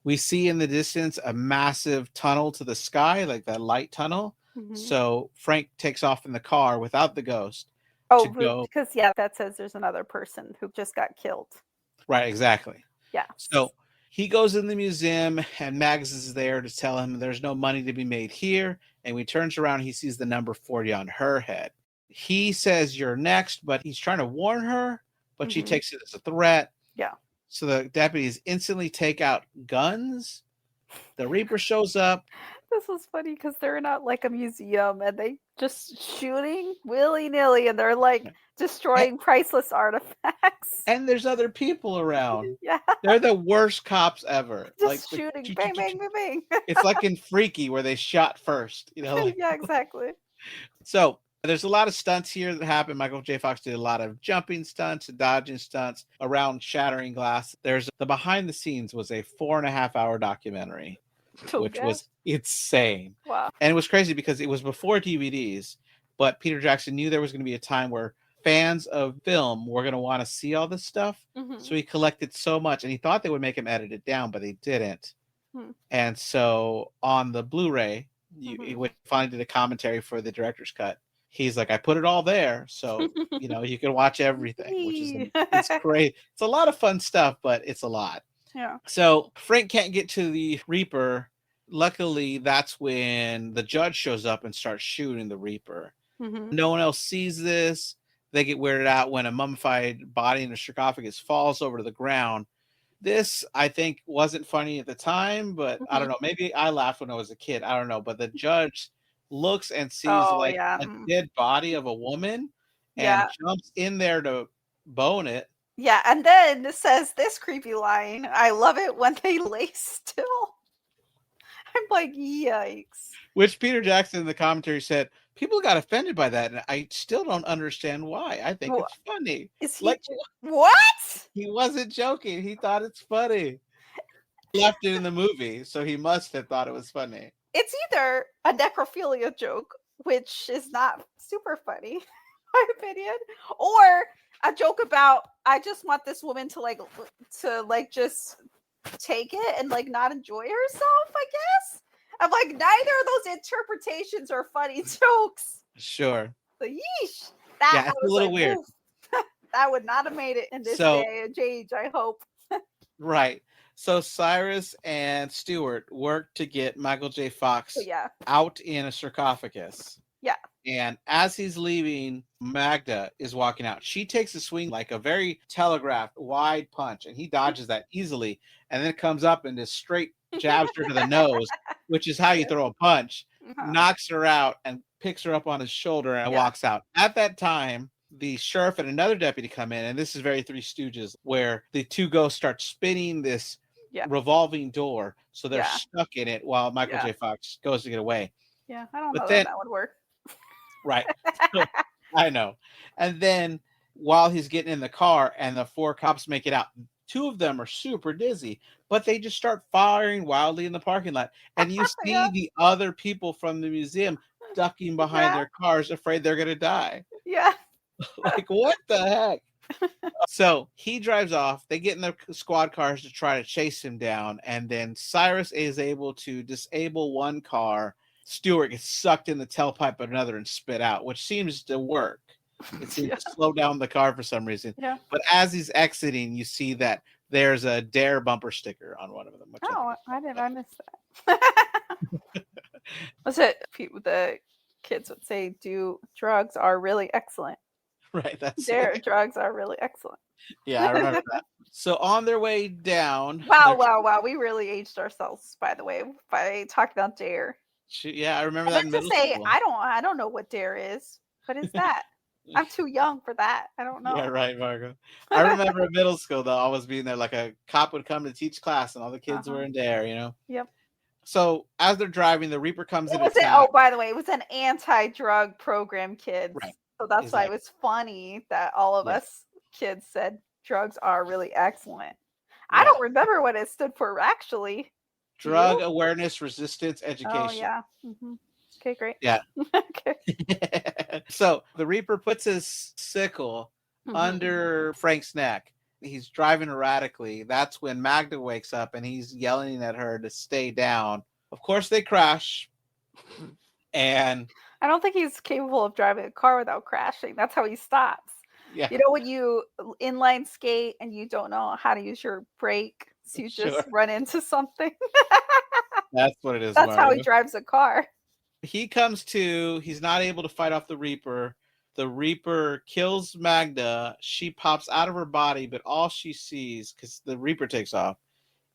We see in the distance a massive tunnel to the sky, like that light tunnel. Mhm. So Frank takes off in the car without the ghost to Oh, go. because that says there's another person who just got killed. Right, exactly. Yeah. So he goes in the museum, and Mags is there to tell him there's no money to be made here. And when he turns around, he sees the number 40 on her head. He says, "You're next," but he's trying to warn her, but she Mhm. takes it as a threat. Yeah. So the deputies instantly take out guns. The Reaper shows up. This was funny because they're not like a museum and they just shooting willy-nilly and they're like and, destroying priceless artifacts. and there's other people around. Yeah. They're the worst cops ever. Just shooting. Bang, bang, bang, bang. It's like in Freaky where they shot first, like Yeah, exactly. So there's a lot of stunts here that happen. Michael J. Fox did a lot of jumping stunts and dodging stunts around shattering glass. There's the behind the scenes was a 4.5 hour documentary, which Okay. was insane. Wow. And it was crazy because it was before DVDs, but Peter Jackson knew there was going to be a time where fans of film were going to want to see all this stuff. Mhm. So he collected so much, and he thought they would make him edit it down, but they didn't. And so on the Blu-ray, he would finally did a commentary for the director's cut. He's like, I put it all there, so you can watch everything, which is it's great. It's a lot of fun stuff, but it's a lot. Yeah. So Frank can't get to the Reaper. Luckily, that's when the judge shows up and starts shooting the Reaper. Mm-hmm. No one else sees this. They get weirded out when a mummified body in a sarcophagus falls over to the ground. This, I think, wasn't funny at the time, but I don't know. Maybe I laughed when I was a kid. I don't know. But the judge looks and sees like a dead body of a woman and jumps in there to bone it. Yeah, and then it says this creepy line. I love it when they lay still. I'm like, yikes. Which Peter Jackson in the commentary said, people got offended by that, and I still don't understand why. I think it's funny. Is he what? He wasn't joking. He thought it's funny. He left it in the movie, so he must have thought it was funny. It's either a necrophilia joke, which is not super funny, in my opinion, or a joke about I just want this woman to just take it and like not enjoy herself, I guess. I'm like, neither of those interpretations are funny jokes. Sure. So yeesh. Yeah, it's a little weird. That would not have made it in this day and age, I hope. Right. So Cyrus and Stewart worked to get Michael J. Fox out in a sarcophagus. Yeah. And as he's leaving, Magda is walking out. She takes a swing like a very telegraphed wide punch, and he dodges that easily, and then comes up and just straight jabs her to the nose, which is how you throw a punch, knocks her out, and picks her up on his shoulder and walks out. At that time, the sheriff and another deputy come in, and this is very Three Stooges, where the two ghosts start spinning this revolving door, so they're stuck in it while Michael J. Fox goes to get away. Yeah, I don't know that would work. Right. I know. And then while he's getting in the car and the four cops make it out, two of them are super dizzy, but they just start firing wildly in the parking lot. And you see the other people from the museum ducking behind their cars, afraid they're going to die. Yeah. Like, what the heck? So he drives off. They get in the squad cars to try to chase him down. And then Cyrus is able to disable one car. Stewart gets sucked in the tailpipe of another and spit out, which seems to work. It seems to slow down the car for some reason. Yeah. But as he's exiting, you see that there's a Dare bumper sticker on one of them. I missed that. Was it the kids would say, drugs are really excellent. Right. That's drugs are really excellent. Yeah, I remember that. So on their way down, Wow, wow, wow. We really aged ourselves, by the way, by talking about Dare. yeah, I remember I that meant in to middle say, school. I don't know what Dare is. What is that? I'm too young for that. I don't Yeah, know. right, Margo. I remember in middle school though, always being there. Like a cop would come to teach class, and all the kids were Uh-huh. in there. Yep. So as they're driving, the Reaper comes It in was attack. oh, by the way, it was an anti-drug program, kids. Right, So that's why it exactly. was funny that all of Yeah, us kids said drugs are really excellent. I yeah. don't remember what it stood for actually. Do Drug you? awareness, resistance, Oh education. yeah. Okay, great. Yeah. Okay. So the Reaper puts his sickle Mhm. under Frank's neck. He's driving erratically. That's when Magda wakes up and he's yelling at her to stay down. Of course, they crash. And I don't think he's capable of driving a car without crashing. That's how he stops. yeah, You know when you inline skate and you don't know how to use your brake, so you just sure. run into something? That's what it is, That's how he Mario. drives a car. He comes to, he's not able to fight off the Reaper. The Reaper kills Magda. She pops out of her body, but all she sees, because the Reaper takes off,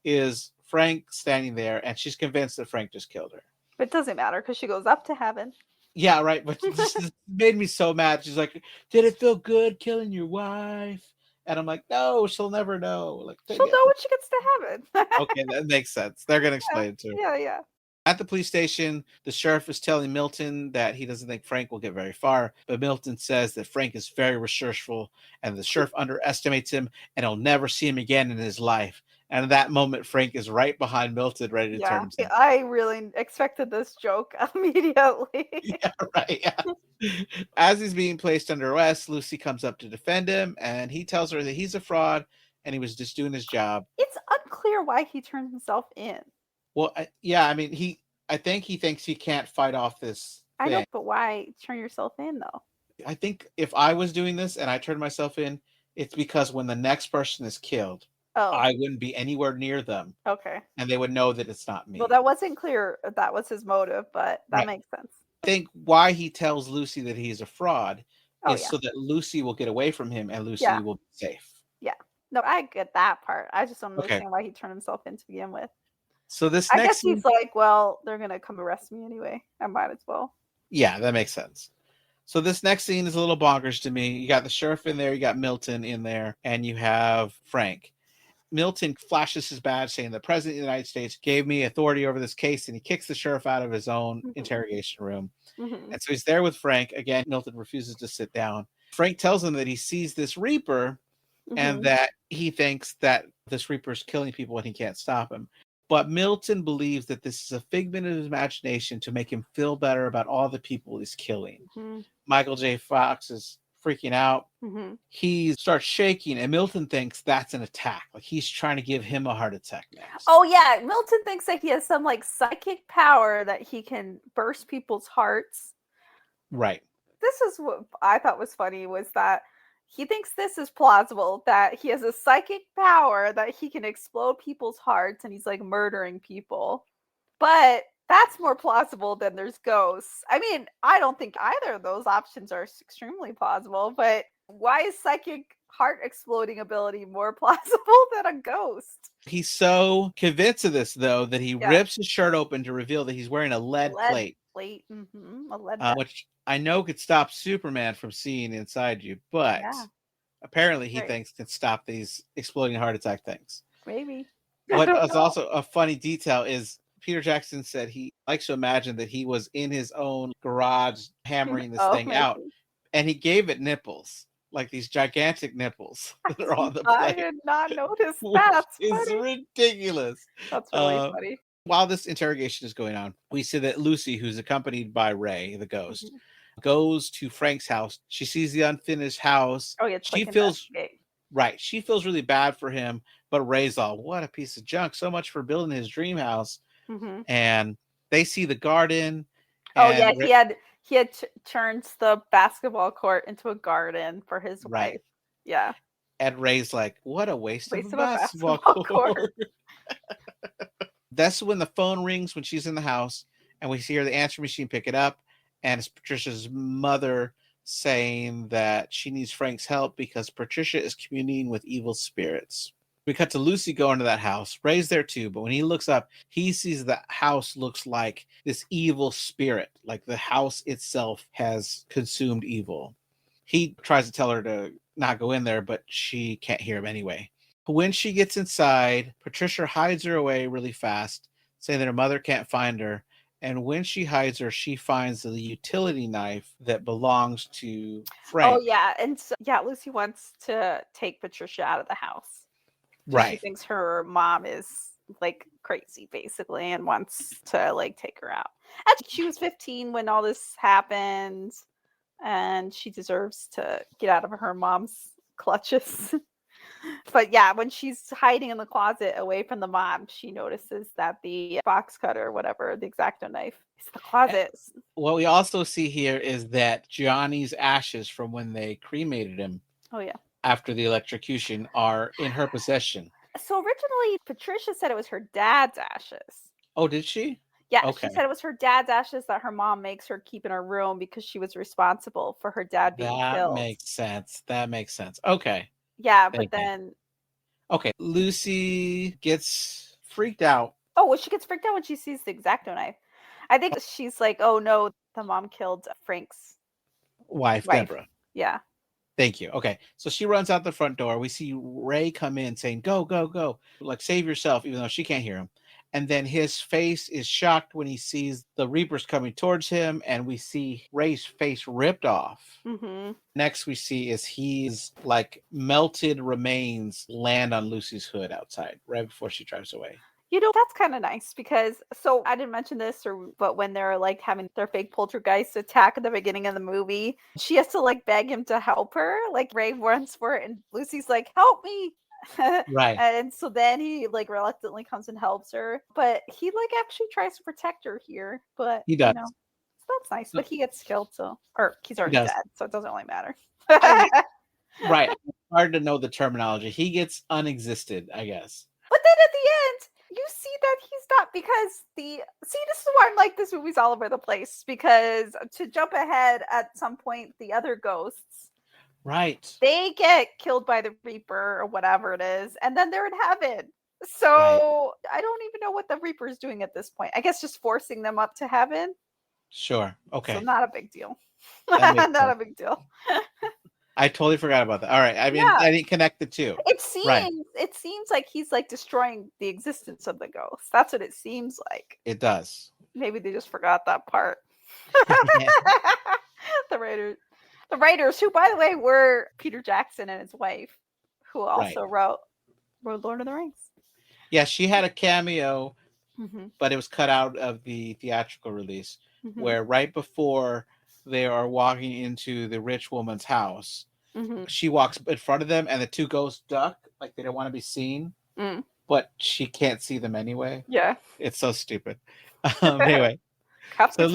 is Frank standing there, and she's convinced that Frank just killed her. But it doesn't matter because she goes up to heaven. Yeah, right. But this made me so mad. She's like, "Did it feel good killing your wife?" And I'm like, "No, she'll never know." Like, She'll know when she gets to heaven. okay, that makes sense. They're gonna Yeah, explain it too. yeah, yeah. At the police station, the sheriff is telling Milton that he doesn't think Frank will get very far, but Milton says that Frank is very resourceful and the sheriff underestimates him and he'll never see him again in his life. And at that moment, Frank is right behind Milton, ready to turn Yeah, himself. I really expected this joke immediately. Yeah, right. Yeah. As he's being placed under arrest, Lucy comes up to defend him and he tells her that he's a fraud and he was just doing his job. It's unclear why he turned himself in. Well, yeah, I mean, I think he thinks he can't fight off this I know, thing. but why turn yourself in though? I think if I was doing this and I turned myself in, it's because when the next person is killed, Oh, I wouldn't be anywhere near them okay. and they would know that it's not Well, me. that wasn't clear if that was his motive, but that Right. makes sense. I think why he tells Lucy that he's a fraud Oh is yeah. so that Lucy will get away from him and Yeah. Lucy will be safe. Yeah. No, I get that part. I just don't Okay. understand why he turned himself in to begin with. So this I guess next he's scene, like, well, they're gonna come arrest me anyway. I might as well. yeah, that makes sense. So this next scene is a little bonkers to me. You got the sheriff in there, you got Milton in there, and you have Frank. Milton flashes his badge saying the president of the United States gave me authority over this case, and he kicks the sheriff out of his own Mhm. interrogation room. Mhm. And so he's there with Frank. Again, Milton refuses to sit down. Frank tells him that he sees this Reaper and Mhm. that he thinks that this Reaper is killing people and he can't stop him. But Milton believes that this is a figment of his imagination to make him feel better about all the people he's killing. Mhm. Michael J. Fox is freaking out. Mhm. He starts shaking, and Milton thinks that's an attack. Like he's trying to give him a heart attack next. Oh yeah, Milton thinks that he has some like psychic power that he can burst people's hearts. Right. This is what I thought was funny was that he thinks this is plausible that he has a psychic power that he can explode people's hearts and he's like murdering people. But that's more plausible than there's ghosts. I mean, I don't think either of those options are extremely plausible, but why is psychic heart exploding ability more plausible than a ghost? He's so convinced of this, though, that he Yeah, rips his shirt open to reveal that he's wearing a lead lead plate, plate, a lead vest. which I know could stop Superman from seeing inside you, but Yeah, apparently he right. thinks can stop these exploding heart attack things. Maybe. I What don't is know. also a funny detail is Peter Jackson said he likes to imagine that he was in his own garage hammering this Oh, thing out, maybe. and he gave it nipples, like these gigantic nipples that are on the I plate, did not notice. which That's is funny. ridiculous. That's really Uh, funny. while this interrogation is going on, we see that Lucy, who's accompanied by Ray, the ghost, Mhm. goes to Frank's house. She sees the unfinished house. Oh, yeah, it's She like feels investigate. right. She feels really bad for him, but Ray's all, what a piece of junk. So much for building his dream house. Mhm. And they see the garden Oh yeah, and he had turned the basketball court into a garden for his right. wife. Yeah, And Ray's like, what a waste of a waste of a basketball basketball court. court. That's when the phone rings when she's in the house, and we see her the answer machine pick it up, and it's Patricia's mother saying that she needs Frank's help because Patricia is communing with evil spirits. We cut to Lucy going to that house. Ray's there too, but when he looks up, he sees the house looks like this evil spirit, like the house itself has consumed evil. He tries to tell her to not go in there, but she can't hear him anyway. When she gets inside, Patricia hides her away really fast, saying that her mother can't find her. And when she hides her, she finds the utility knife that belongs to Oh Frank. yeah, and so, yeah, Lucy wants to take Patricia out of the house. She Right. thinks her mom is like crazy basically and wants to like take her out. And she was 15 when all this happened and she deserves to get out of her mom's clutches. But yeah, when she's hiding in the closet away from the mom, she notices that the box cutter, whatever, the X-Acto knife, is in the closet. What we also see here is that Johnny's ashes from when they cremated him Oh yeah. after the electrocution are in her possession. So originally Patricia said it was her dad's ashes. Oh, did she? Yeah, she Okay. said it was her dad's ashes that her mom makes her keep in her room because she was responsible for her dad being That killed. makes sense. That makes sense. Okay. Yeah, but Thank you. then Okay. Lucy gets freaked out. oh, well, she gets freaked out when she sees the X-Acto knife. I think she's like, "Oh no, the mom killed Frank's Wife, wife." Deborah. Yeah. Thank you. Okay. So she runs out the front door. We see Ray come in saying, go, go, go. Like, save yourself, even though she can't hear him. And then his face is shocked when he sees the Reapers coming towards him. And we see Ray's face ripped off. Mm-hmm. Next, we see is he's like melted remains land on Lucy's hood outside right before she drives away. You know, that's kind of nice because so I didn't mention this but when they're like having their fake poltergeist attack at the beginning of the movie, she has to like beg him to help her. Like Ray runs for it and Lucy's like, "Help me." Right. And so then he like reluctantly comes and helps her, but he like actually tries to protect her here, but He you does. know, so that's nice, but he gets killed or he's He already does. dead, so it doesn't really matter. Right. Hard to know the terminology. He gets unexisted, I guess. But then at the end, you see that he's not because this is why I'm like this movie's all over the place because to jump ahead at some point, the other ghosts Right. they get killed by the Reaper or whatever it is, and then they're in heaven. So Right. I don't even know what the Reaper is doing at this point. I guess just forcing them up to heaven. Sure. So Okay. not a big deal. That makes Not sense. a big deal. I totally forgot about that. All right. I mean, Yeah. I didn't connect the two. Right. It seems like he's like destroying the existence of the ghost. That's what it seems like. It does. Maybe they just forgot that part. the writers, the writers, who by the way were Peter Jackson and his wife, who also wrote Lord of the Rings. Yeah, she had a cameo, Mm-hmm. but it was cut out of the theatrical release, Mm-hmm. where right before they are walking into the rich woman's house, Mm-hmm. she walks in front of them, and the two ghosts duck like they don't want to be seen, but she can't see them anyway. Yeah, It's so stupid. Anyway, so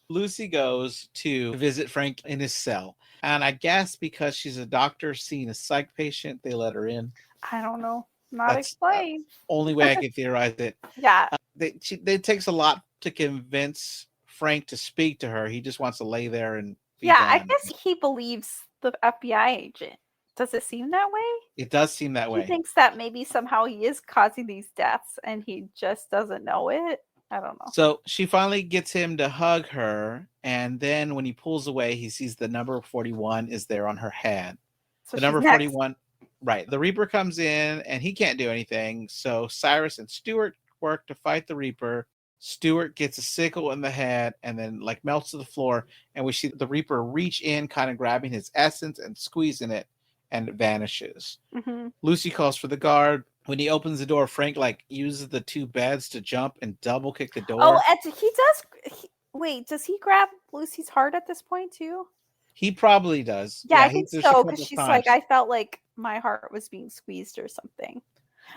Lucy goes to visit Frank in his cell. And I guess because she's a doctor seeing a psych patient, they let her in. I don't know. Not That's explained. only way I can theorize it. Yeah. It takes a lot to convince Frank to speak to her. He just wants to lay there and be Yeah, done. I guess he believes the FBI agent. Does it seem that way? It does seem that way. He thinks that maybe somehow he is causing these deaths and he just doesn't know it. I don't know. So she finally gets him to hug her, and then when he pulls away, he sees the number 41 is there on her head. So the number 41, right. The Reaper comes in, and he can't do anything. So Cyrus and Stuart work to fight the Reaper. Stuart gets a sickle in the head and then like melts to the floor, and we see the Reaper reach in, kind of grabbing his essence and squeezing it, and it vanishes. Mm-hmm. Lucy calls for the guard. When he opens the door, Frank like uses the two beds to jump and double kick the door. Oh, he does. Wait, does he grab Lucy's heart at this point too? He probably does. Yeah, I think so because she's like, I felt like my heart was being squeezed or something.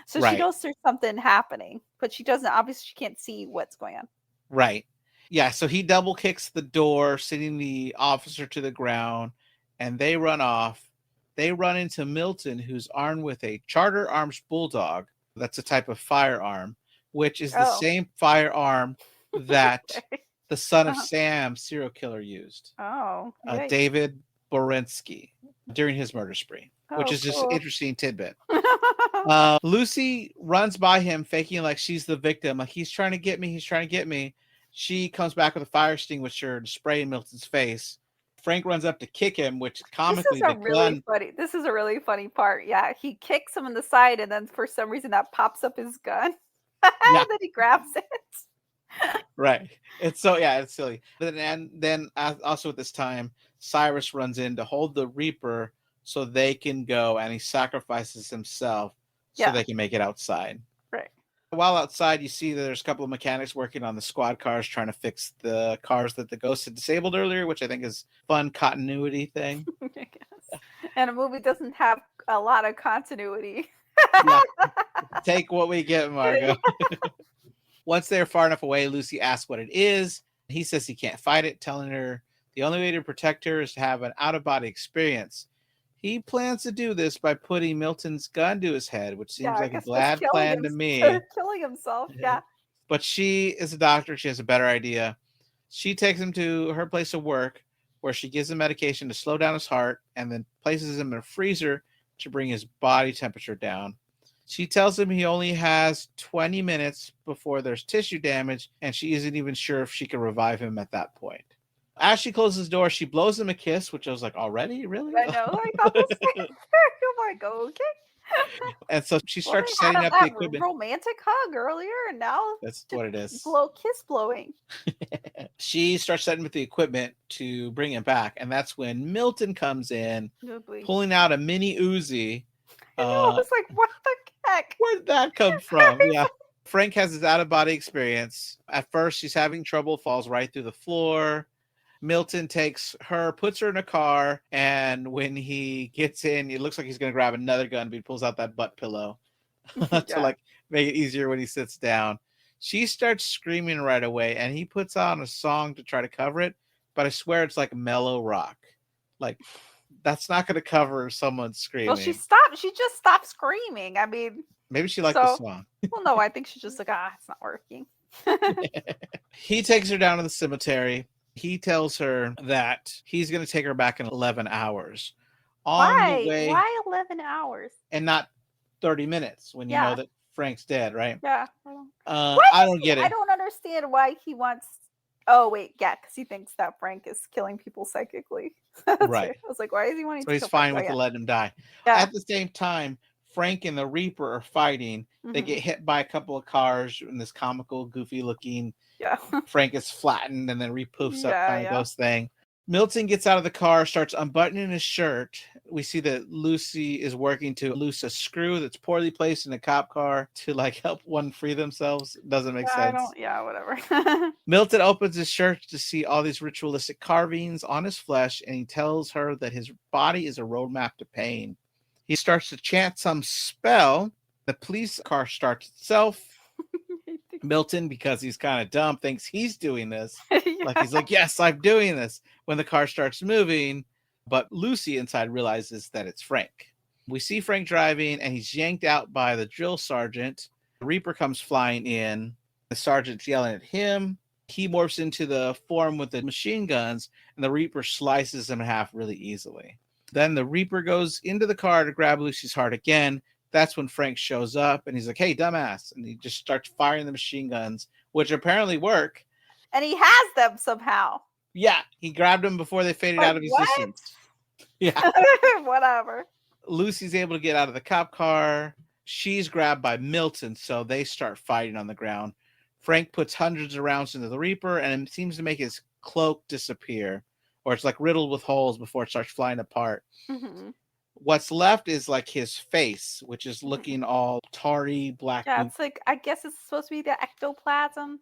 So she knows there's something happening, but she doesn't. Obviously, she can't see what's going on. Right. Yeah. So he double kicks the door, sending the officer to the ground, and they run off. They run into Milton, who's armed with a Charter Arms Bulldog. That's a type of firearm, which is the same firearm that the son of Sam serial killer used. Oh, David Borensky during his murder spree, which Oh, is just an cool. interesting tidbit. Lucy runs by him, faking like she's the victim. Like, he's trying to get me. He's trying to get me. She comes back with a fire extinguisher to spray in Milton's face. Frank runs up to kick him, which comically the gun. This is a really funny part. Yeah, he kicks him in the side, and then for some reason that pops up his gun. Yeah, And then he grabs it. right. It's so, yeah, it's silly. And then also at this time, Cyrus runs in to hold the Reaper so they can go, and he sacrifices himself so Yeah, they can make it outside. right. While outside, you see that there's a couple of mechanics working on the squad cars trying to fix the cars that the ghost had disabled earlier, which I think is fun continuity thing. I guess. And a movie doesn't have a lot of continuity. Yeah, take what we get, Margo. Once they're far enough away, Lucy asks what it is. He says he can't fight it, telling her the only way to protect her is to have an out-of-body experience. He plans to do this by putting Milton's gun to his head, which Yeah, seems I like a guess just glad plan to me. killing himself. Yeah. But she is a doctor. She has a better idea. She takes him to her place of work, where she gives him medication to slow down his heart and then places him in a freezer to bring his body temperature down. She tells him he only has 20 minutes before there's tissue damage, and she isn't even sure if she can revive him at that point. As she closes the door, she blows him a kiss, which I was like, already? Really? I know. I thought the same thing. I'm like, okay. And so she Well, they starts had setting up the that equipment. romantic hug earlier, and now That's what it is. kiss blowing. She starts setting up the equipment to bring him back, and that's when Milton comes in, Oh, boy. pulling out a mini Uzi. I know. I was like, what the heck? Where'd that come from? Yeah. Frank has his out-of-body experience. At first, she's having trouble, falls right through the floor. Milton takes her, puts her in a car, and when he gets in, it looks like he's going to grab another gun, but he pulls out that butt pillow to like make it easier when he sits down. She starts screaming right away, and he puts on a song to try to cover it, but I swear it's like mellow rock. Like, that's not going to cover someone screaming. Well, she stopped. She just stopped screaming. I mean, maybe she liked the song. Well, no, I think she's just like, it's not working. He takes her down to the cemetery. He tells her that he's going to take her back in 11 hours. Why? Why 11 hours? And not 30 minutes when you know that Frank's dead, right? Yeah. I don't get it. I don't understand why he wants... Oh, wait, yeah, because he thinks that Frank is killing people psychically. Right. I was like, why is he wanting so to he's kill fine Frank? with letting him die. Yeah. At the same time, Frank and the Reaper are fighting. Mm-hmm. They get hit by a couple of cars in this comical, goofy-looking... Yeah. Frank is flattened and then repoofs up kind of ghost thing. Milton gets out of the car, starts unbuttoning his shirt. We see that Lucy is working to loose a screw that's poorly placed in a cop car to like help one free themselves. Doesn't make sense. Whatever. Milton opens his shirt to see all these ritualistic carvings on his flesh, and he tells her that his body is a roadmap to pain. He starts to chant some spell. The police car starts itself. Milton, because he's kind of dumb, thinks he's doing this. Like, he's like, yes, I'm doing this. When the car starts moving, but Lucy inside realizes that it's Frank. We see Frank driving, and he's yanked out by the drill sergeant. The Reaper comes flying in. The sergeant's yelling at him. He morphs into the form with the machine guns, and the Reaper slices him in half really easily. Then the Reaper goes into the car to grab Lucy's heart again. That's when Frank shows up, and he's like, hey, dumbass. And he just starts firing the machine guns, which apparently work. And he has them somehow. Yeah, he grabbed them before they faded out of existence. Yeah. Whatever. Lucy's able to get out of the cop car. She's grabbed by Milton, so they start fighting on the ground. Frank puts hundreds of rounds into the Reaper, and it seems to make his cloak disappear. Or it's like riddled with holes before it starts flying apart. Mm-hmm. What's left is like his face, which is looking all tarry black. Yeah, it's like, I guess it's supposed to be the ectoplasm.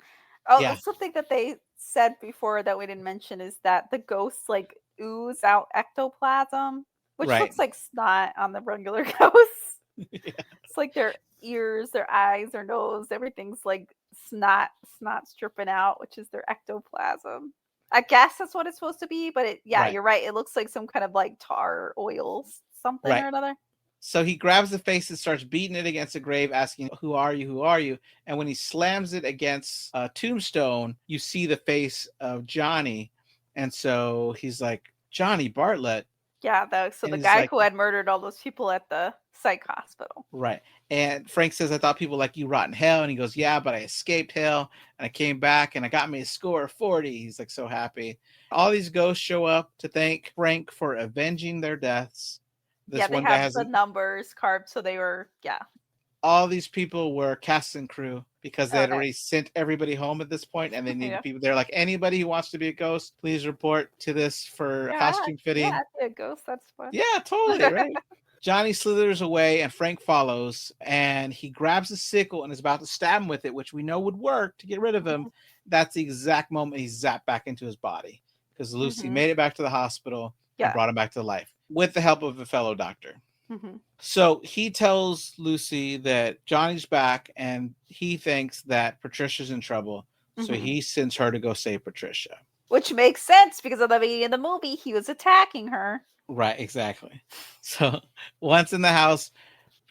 Oh, yeah. Something that they said before that we didn't mention is that the ghosts like ooze out ectoplasm, which looks like snot on the regular ghosts. Yeah. It's like their ears, their eyes, their nose, everything's like snot's dripping out, which is their ectoplasm. I guess that's what it's supposed to be, but you're right. It looks like some kind of like tar oils. Something or another. So he grabs the face and starts beating it against a grave, asking, who are you? Who are you? And when he slams it against a tombstone, you see the face of Johnny. And so he's like, Johnny Bartlett, Yeah, so And the he's guy like, who had murdered all those people at the psych hospital. right. And Frank says, I thought people like you rot in hell. And he goes, yeah, but I escaped hell and I came back and I got me a score of 40. He's like so happy. All these ghosts show up to thank Frank for avenging their deaths. Yeah, This they one guy have has the numbers carved, so they were, yeah. all these people were cast and crew because they Oh, had nice. already sent everybody home at this point, and they needed Yeah. people. They're like, anybody who wants to be a ghost, please report to this for costume Yeah, fitting. I'd be a ghost. That's fun. Yeah, totally, right? Johnny slithers away and Frank follows, and he grabs a sickle and is about to stab him with it, which we know would work to get rid of him. That's the exact moment he's zapped back into his body because Lucy Mhm. made it back to the hospital and Yeah. brought him back to life with the help of a fellow doctor. Mhm. So he tells Lucy that Johnny's back and he thinks that Patricia's in trouble. So Mhm. he sends her to go save Patricia. Which makes sense because at the beginning of the movie, he was attacking her. Right, exactly. So once in the house,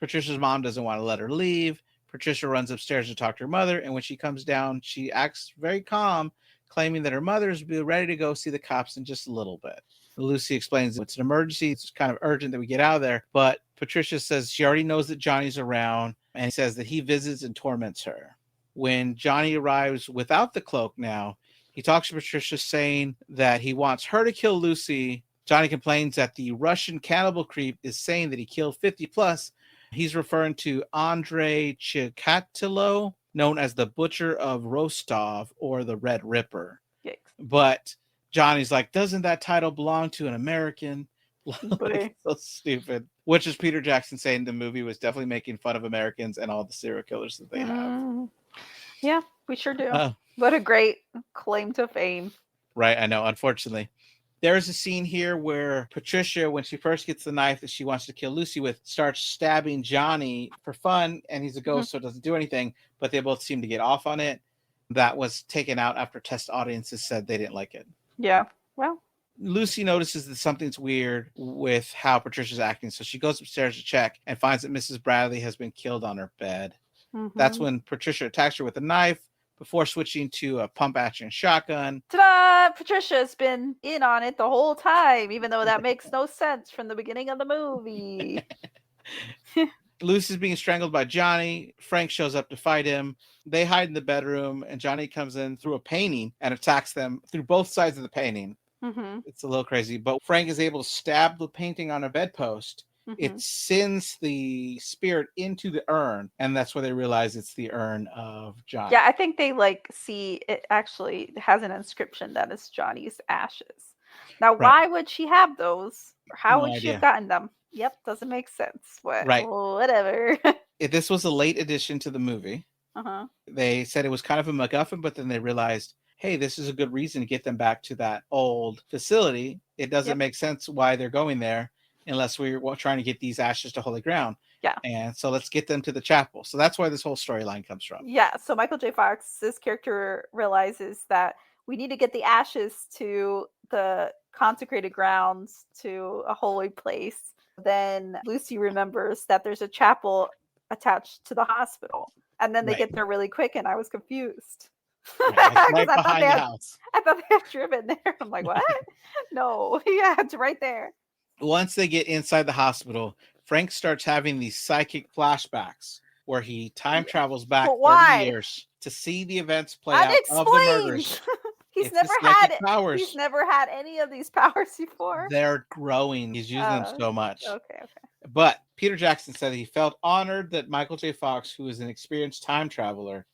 Patricia's mom doesn't want to let her leave. Patricia runs upstairs to talk to her mother. And when she comes down, she acts very calm, claiming that her mother's be ready to go see the cops in just a little bit. Lucy explains it's an emergency. It's kind of urgent that we get out of there. But Patricia says she already knows that Johnny's around and says that he visits and torments her. When Johnny arrives without the cloak now, he talks to Patricia saying that he wants her to kill Lucy. Johnny complains that the Russian cannibal creep is saying that he killed 50 plus. He's referring to Andrei Chikatilo, known as the Butcher of Rostov or the Red Ripper. Yikes. But Johnny's like, doesn't that title belong to an American? Like, so stupid. Which is Peter Jackson saying the movie was definitely making fun of Americans and all the serial killers that they have. Yeah, we sure do. What a great claim to fame. Right, I know, unfortunately. There's a scene here where Patricia, when she first gets the knife that she wants to kill Lucy with, starts stabbing Johnny for fun, and he's a ghost, so it doesn't do anything, but they both seem to get off on it. That was taken out after test audiences said they didn't like it. Yeah, well. Lucy notices that something's weird with how Patricia's acting, so she goes upstairs to check and finds that Mrs. Bradley has been killed on her bed. That's when Patricia attacks her with a knife before switching to a pump-action shotgun. Ta-da! Patricia's been in on it the whole time, even though that makes no sense from the beginning of the movie. Lucy's being strangled by Johnny. Frank shows up to fight him. They hide in the bedroom, and Johnny comes in through a painting and attacks them through both sides of the painting. It's a little crazy, but Frank is able to stab the painting on a bedpost. It sends the spirit into the urn, and that's where they realize it's the urn of Johnny. Yeah, I think they see it actually has an inscription that is Johnny's ashes. Now, why would she have those? Or how would she have gotten them? Yep, doesn't make sense. Whatever. This was a late addition to the movie. They said it was kind of a MacGuffin, but then they realized, hey, this is a good reason to get them back to that old facility. It doesn't make sense why they're going there unless we're trying to get these ashes to holy ground. Yeah. And so let's get them to the chapel. So that's where this whole storyline comes from. Yeah. So Michael J. Fox's character realizes that we need to get the ashes to the consecrated grounds, to a holy place. Then Lucy remembers that there's a chapel attached to the hospital. And then they get there really quick, and I was confused. Right behind the house. I thought they had driven there. I'm like, what? No. Yeah, it's right there. Once they get inside the hospital, Frank starts having these psychic flashbacks where he time travels back 30 years to see the events play out of the murders. He's never had powers. He's never had any of these powers before. They're growing. He's using them so much. Okay. But Peter Jackson said he felt honored that Michael J. Fox, who is an experienced time traveler,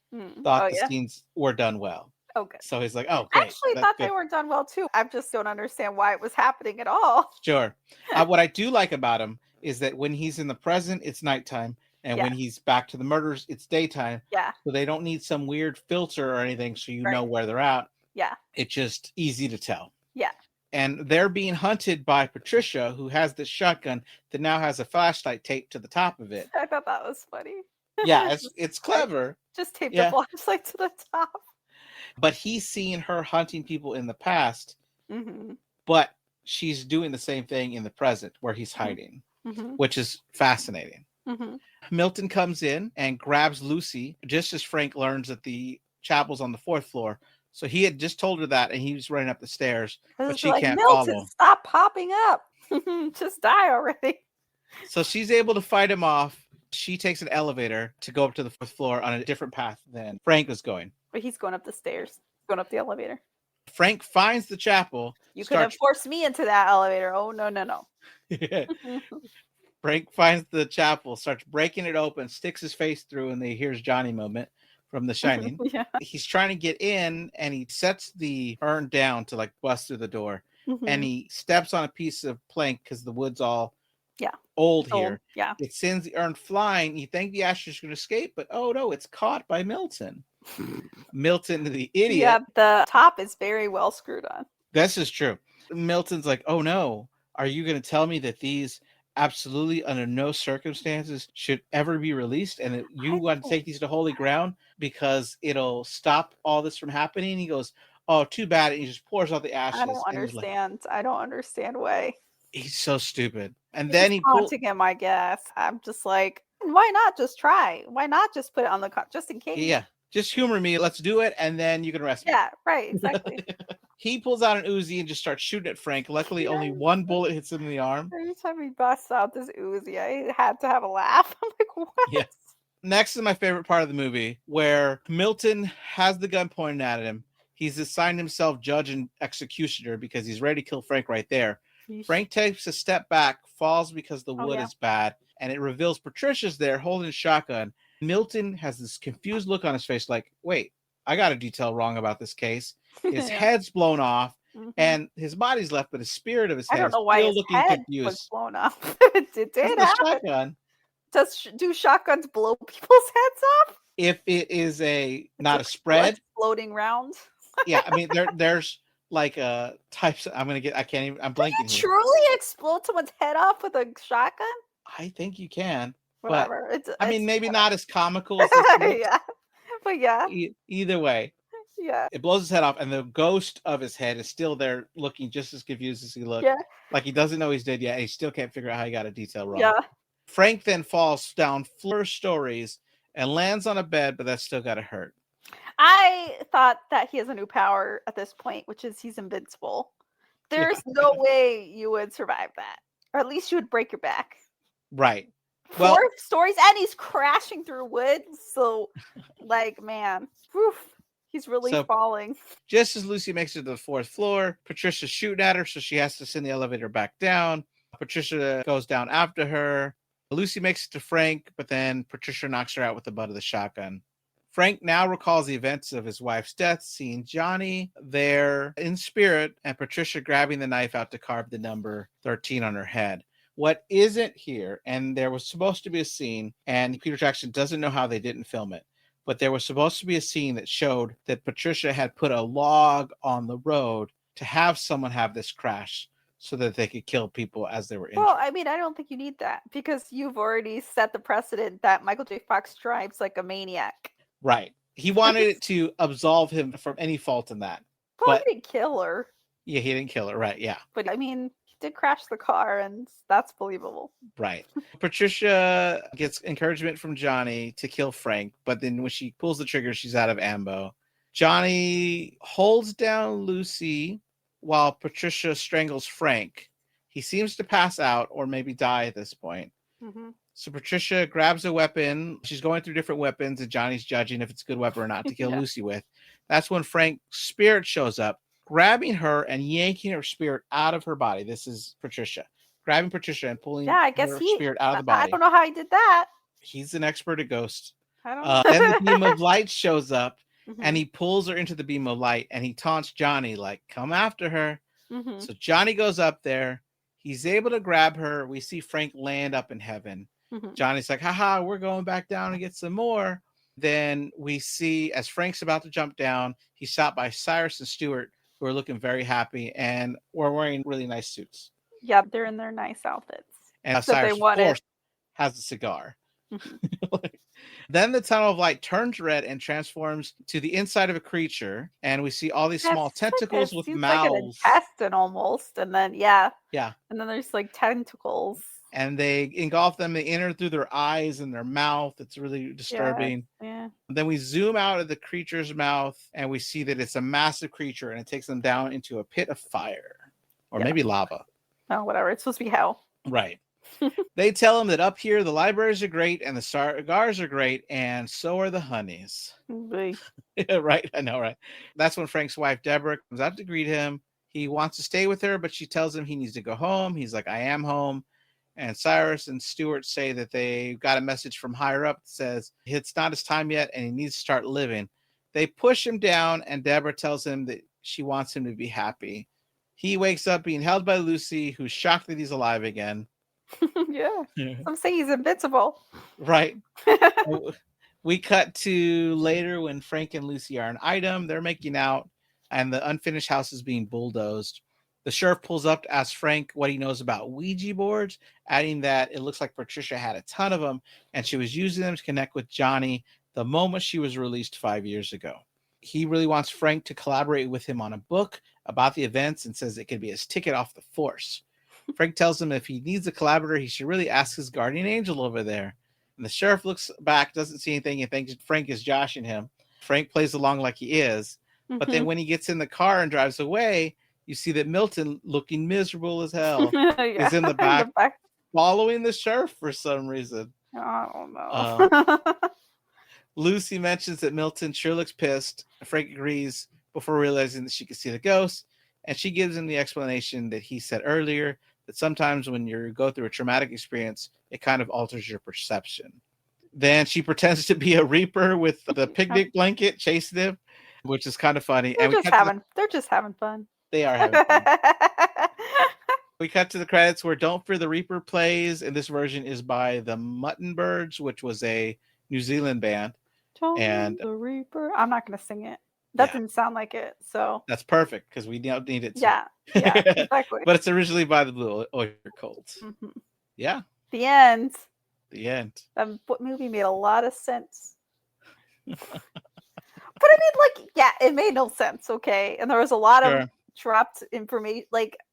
thought the scenes were done well. Okay. So he's like, oh, great. I actually thought they were done well, too. I just don't understand why it was happening at all. Sure. What I do like about him is that when he's in the present, it's nighttime. And when he's back to the murders, it's daytime. Yeah. So they don't need some weird filter or anything so you know where they're at. Yeah. It's just easy to tell. Yeah. And they're being hunted by Patricia, who has this shotgun that now has a flashlight taped to the top of it. I thought that was funny. Yeah, it's clever. Just tape the flashlight to the top. But he's seen her hunting people in the past, but she's doing the same thing in the present where he's hiding, which is fascinating. Milton comes in and grabs Lucy just as Frank learns that the chapel's on the 4th floor. So he had just told her that, and he was running up the stairs, but Just be she like, can't Milton, follow. stop popping up. Just die already. So she's able to fight him off. She takes an elevator to go up to the 4th floor on a different path than Frank was going. But he's going up the stairs, going up the elevator. Frank finds the chapel. You could have forced me into that elevator. Oh, no. Frank finds the chapel, starts breaking it open, sticks his face through, and he hears Johnny moment from The Shining. Yeah. He's trying to get in, and he sets the urn down to like bust through the door. And he steps on a piece of plank because the wood's all old here. Yeah. It sends the urn flying. You think the ashes are going to escape, but oh no, it's caught by Milton. Milton, the idiot. Yeah, the top is very well screwed on. This is true. Milton's like, oh no, are you going to tell me that these absolutely under no circumstances should ever be released, and you want to take these to holy ground because it'll stop all this from happening? He goes, oh, too bad. And he just pours out the ashes. I don't understand. I don't understand why. He's so stupid. And He's then he pulls him, I guess. I'm just like, why not just try? Why not just put it on the just in case? Yeah, just humor me. Let's do it, and then you can arrest me. Yeah, right, exactly. He pulls out an Uzi and just starts shooting at Frank. Luckily, only one bullet hits him in the arm. Every time he busts out this Uzi, I had to have a laugh. I'm like, what? Yes. Next is my favorite part of the movie, where Milton has the gun pointed at him. He's assigned himself judge and executioner because he's ready to kill Frank right there. Frank takes a step back, falls because the wood is bad, and it reveals Patricia's there holding a shotgun. Milton has this confused look on his face like, wait, I got a detail wrong about this case. His head's blown off, and his body's left, but his spirit of his head is still looking confused. Was blown off. It did happen. Do shotguns blow people's heads off? If it is not a spread. Floating round. Yeah, I mean, there's like types. I'm blanking here. Truly explode someone's head off with a shotgun? I think you can. Whatever. But, maybe not as comical as this. Yeah. But yeah. Either way. Yeah. It blows his head off, and the ghost of his head is still there looking just as confused as he looked. Yeah. Like he doesn't know he's dead yet, and he still can't figure out how he got a detail wrong. Yeah. Frank then falls down 4 stories and lands on a bed, but that's still gotta hurt. I thought that he has a new power at this point, which is he's invincible. There's no way you would survive that. Or at least you would break your back. Right. 4 stories, and he's crashing through wood. So, like, man, he's really falling. Just as Lucy makes it to the 4th floor, Patricia's shooting at her, so she has to send the elevator back down. Patricia goes down after her. Lucy makes it to Frank, but then Patricia knocks her out with the butt of the shotgun. Frank now recalls the events of his wife's death, seeing Johnny there in spirit, and Patricia grabbing the knife out to carve the number 13 on her head. What isn't here, and there was supposed to be a scene, and Peter Jackson doesn't know how they didn't film it, but there was supposed to be a scene that showed that Patricia had put a log on the road to have someone have this crash so that they could kill people as they were injured. Well, I mean, I don't think you need that because you've already set the precedent that Michael J. Fox drives like a maniac. Right. He wanted it to absolve him from any fault in that. Well, he didn't kill her. Yeah, he didn't kill her. Right, yeah. But, I mean, he did crash the car, and that's believable. Right. Patricia gets encouragement from Johnny to kill Frank, but then when she pulls the trigger, she's out of ammo. Johnny holds down Lucy while Patricia strangles Frank. He seems to pass out or maybe die at this point. Mm-hmm. So Patricia grabs a weapon. She's going through different weapons, and Johnny's judging if it's a good weapon or not to kill Lucy with. That's when Frank's spirit shows up, grabbing her and yanking her spirit out of her body. This is Patricia. Grabbing Patricia and pulling her spirit out of the body. I don't know how he did that. He's an expert at ghosts. I don't know. Then the beam of light shows up, and he pulls her into the beam of light, and he taunts Johnny, like, come after her. Mm-hmm. So Johnny goes up there. He's able to grab her. We see Frank land up in heaven. Mm-hmm. Johnny's like, haha, we're going back down and get some more. Then we see as Frank's about to jump down, he's shot by Cyrus and Stewart, who are looking very happy and were wearing really nice suits. Yeah, they're in their nice outfits. And Cyrus, of course, has a cigar. Mm-hmm. Then the tunnel of light turns red and transforms to the inside of a creature, and we see all these small tentacles with mouths. Like an intestine almost, and then yeah, and then there's like tentacles. and they engulf them. They enter through their eyes and their mouth. It's really Yes. disturbing. Yeah. Then we zoom out of the creature's mouth and we see that it's a massive creature and it takes them down into a pit of fire or Yeah. maybe lava. Oh, whatever. It's supposed to be hell. Right. They tell them that up here the libraries are great and the cigars are great and so are the honeys. Right. I know, right? That's when Frank's wife, Deborah, comes out to greet him. He wants to stay with her, but she tells him he needs to go home. He's like, I am home. And Cyrus and Stuart say that they got a message from higher up that says it's not his time yet and he needs to start living. They push him down and Deborah tells him that she wants him to be happy. He wakes up being held by Lucy, who's shocked that he's alive again. Yeah. I'm saying he's invincible. Right. We cut to later when Frank and Lucy are an item. They're making out and the unfinished house is being bulldozed. The sheriff pulls up to ask Frank what he knows about Ouija boards, adding that it looks like Patricia had a ton of them and she was using them to connect with Johnny the moment she was released 5 years ago. He really wants Frank to collaborate with him on a book about the events and says it could be his ticket off the force. Frank tells him if he needs a collaborator, he should really ask his guardian angel over there. And the sheriff looks back, doesn't see anything, and thinks Frank is joshing him. Frank plays along like he is. But then when he gets in the car and drives away, you see that Milton, looking miserable as hell, is in the back following the sheriff for some reason. I don't know. Lucy mentions that Milton sure looks pissed. Frank agrees before realizing that she can see the ghost. And she gives him the explanation that he said earlier, that sometimes when you go through a traumatic experience, it kind of alters your perception. Then she pretends to be a reaper with the picnic blanket chasing him, which is kind of funny. They're just having fun. They are having fun. We cut to the credits where Don't Fear the Reaper plays, and this version is by the Mutton Birds, which was a New Zealand band. And the Reaper. I'm not going to sing it. That didn't sound like it, so that's perfect because we don't need it. Yeah, exactly. But it's originally by the Blue Oyster Cult. Mm-hmm. Yeah. The end. The end. That movie made a lot of sense. But I mean, it made no sense, okay? And there was a lot of dropped information.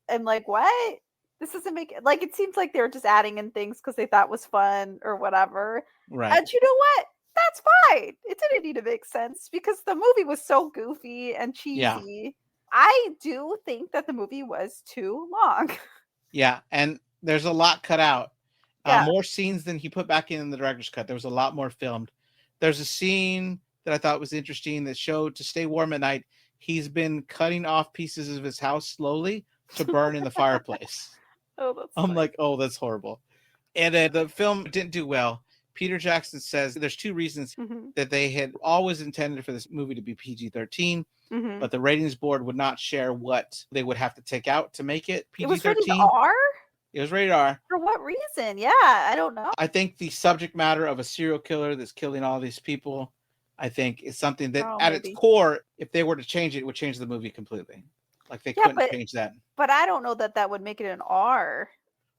I'm like, what? This doesn't make it. It seems like they were just adding in things because they thought was fun or whatever. Right. And you know what? That's fine. It didn't need to make sense because the movie was so goofy and cheesy. Yeah. I do think that the movie was too long. Yeah, and there's a lot cut out. Yeah. More scenes than he put back in the director's cut. There was a lot more filmed. There's a scene that I thought was interesting that showed to stay warm at night, he's been cutting off pieces of his house slowly to burn in the fireplace. I'm like, oh, that's horrible. And the film didn't do well. Peter Jackson says there's two reasons that they had always intended for this movie to be PG-13, but the ratings board would not share what they would have to take out to make it PG-13. It was rated R? It was rated R. For what reason? Yeah, I don't know. I think the subject matter of a serial killer that's killing all these people, I think is something that at its core, if they were to change it, it would change the movie completely. They couldn't change that. But I don't know that would make it an R.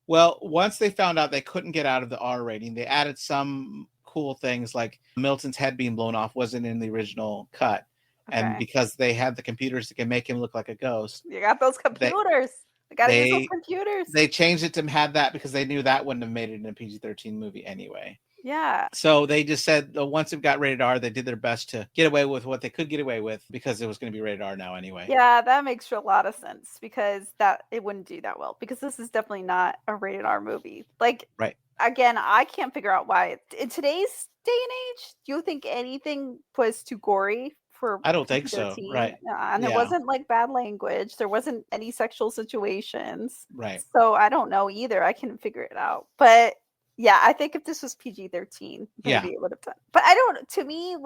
Well, once they found out they couldn't get out of the R rating, they added some cool things like Milton's head being blown off wasn't in the original cut. Okay. And because they had the computers that can make him look like a ghost. You got those computers. They got to use those computers. They changed it to have that because they knew that wouldn't have made it in a PG-13 movie anyway. Yeah. So they just said once it got rated R, they did their best to get away with what they could get away with because it was going to be rated R now anyway. Yeah, that makes a lot of sense because it wouldn't do that well because this is definitely not a rated R movie. Right. Again, I can't figure out why. In today's day and age, do you think anything was too gory for I don't think so. Right. And it wasn't bad language. There wasn't any sexual situations. Right. So I don't know either. I couldn't figure it out. But yeah, I think if this was PG-13, maybe it would have done. But to me,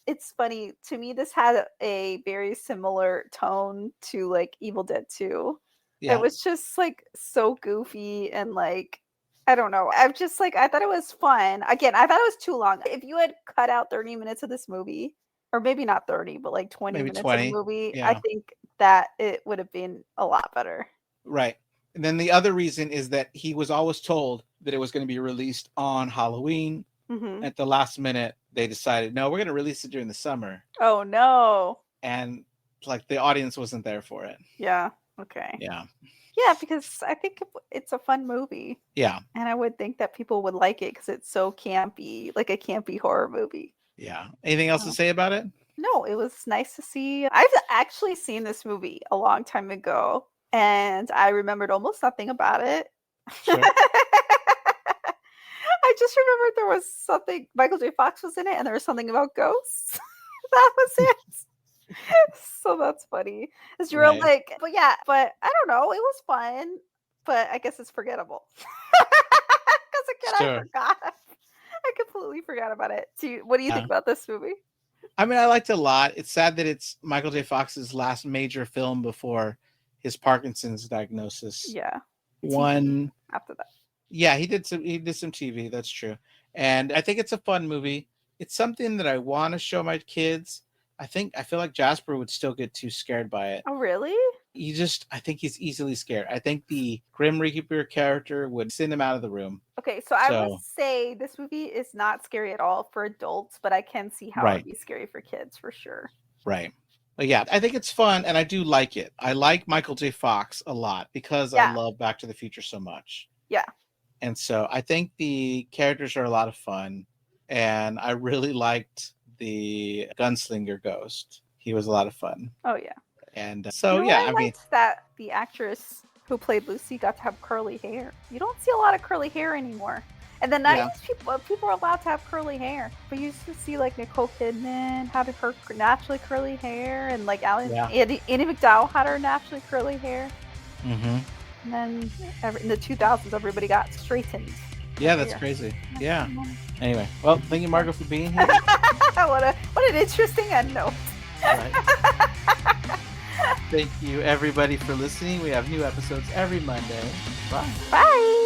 it's funny. To me, this had a very similar tone to Evil Dead 2. Yeah. It was just so goofy and I don't know. I'm just I thought it was fun. Again, I thought it was too long. If you had cut out 30 minutes of this movie, or maybe not 30, but 20 maybe minutes 20. of the movie, yeah. I think that it would have been a lot better. Right. And then the other reason is that he was always told that it was going to be released on Halloween. Mm-hmm. At the last minute, they decided, no, we're going to release it during the summer. Oh, no. And the audience wasn't there for it. Yeah. Okay. Yeah. Yeah, because I think it's a fun movie. Yeah. And I would think that people would like it because it's so campy, like a campy horror movie. Yeah. Anything else to Oh. say about it? No, it was nice to see. I've actually seen this movie a long time ago, and I remembered almost nothing about it. Sure. I just remembered there was something, Michael J. Fox was in it, and there was something about ghosts. That was it. So that's funny. Because you were Right. like, but yeah, but I don't know, it was fun, but I guess it's forgettable. Because again, I Sure. forgot. I completely forgot about it. What do you think Yeah. about this movie? I mean, I liked it a lot. It's sad that it's Michael J. Fox's last major film before his Parkinson's diagnosis. Yeah. One, After that. yeah, he did some TV. That's true, and I think it's a fun movie. It's something that I want to show my kids. I feel like Jasper would still get too scared by it. Oh, really? I think he's easily scared. I think the Grim Reaper character would send him out of the room. Okay, so I would So, say this movie is not scary at all for adults, but I can see how it right, would be scary for kids for sure. right. But yeah, I think it's fun and I do like it. I like Michael J. Fox a lot because I Yeah. love Back to the Future so much. Yeah. And so I think the characters are a lot of fun. And I really liked the gunslinger ghost. He was a lot of fun. Oh, yeah. And You so, know yeah, what I mean, liked that the actress who played Lucy got to have curly hair. You don't see a lot of curly hair anymore. And the 90s people are allowed to have curly hair. But you used to see like Nicole Kidman had her naturally curly hair, and like Annie McDowell had her naturally curly hair. mm-hmm. And then in the 2000s, everybody got straightened. Yeah, that's crazy. Yeah. Anyway, well, thank you, Margo, for being here. what an interesting end note. Right. Thank you, everybody, for listening. We have new episodes every Monday. Bye. Bye.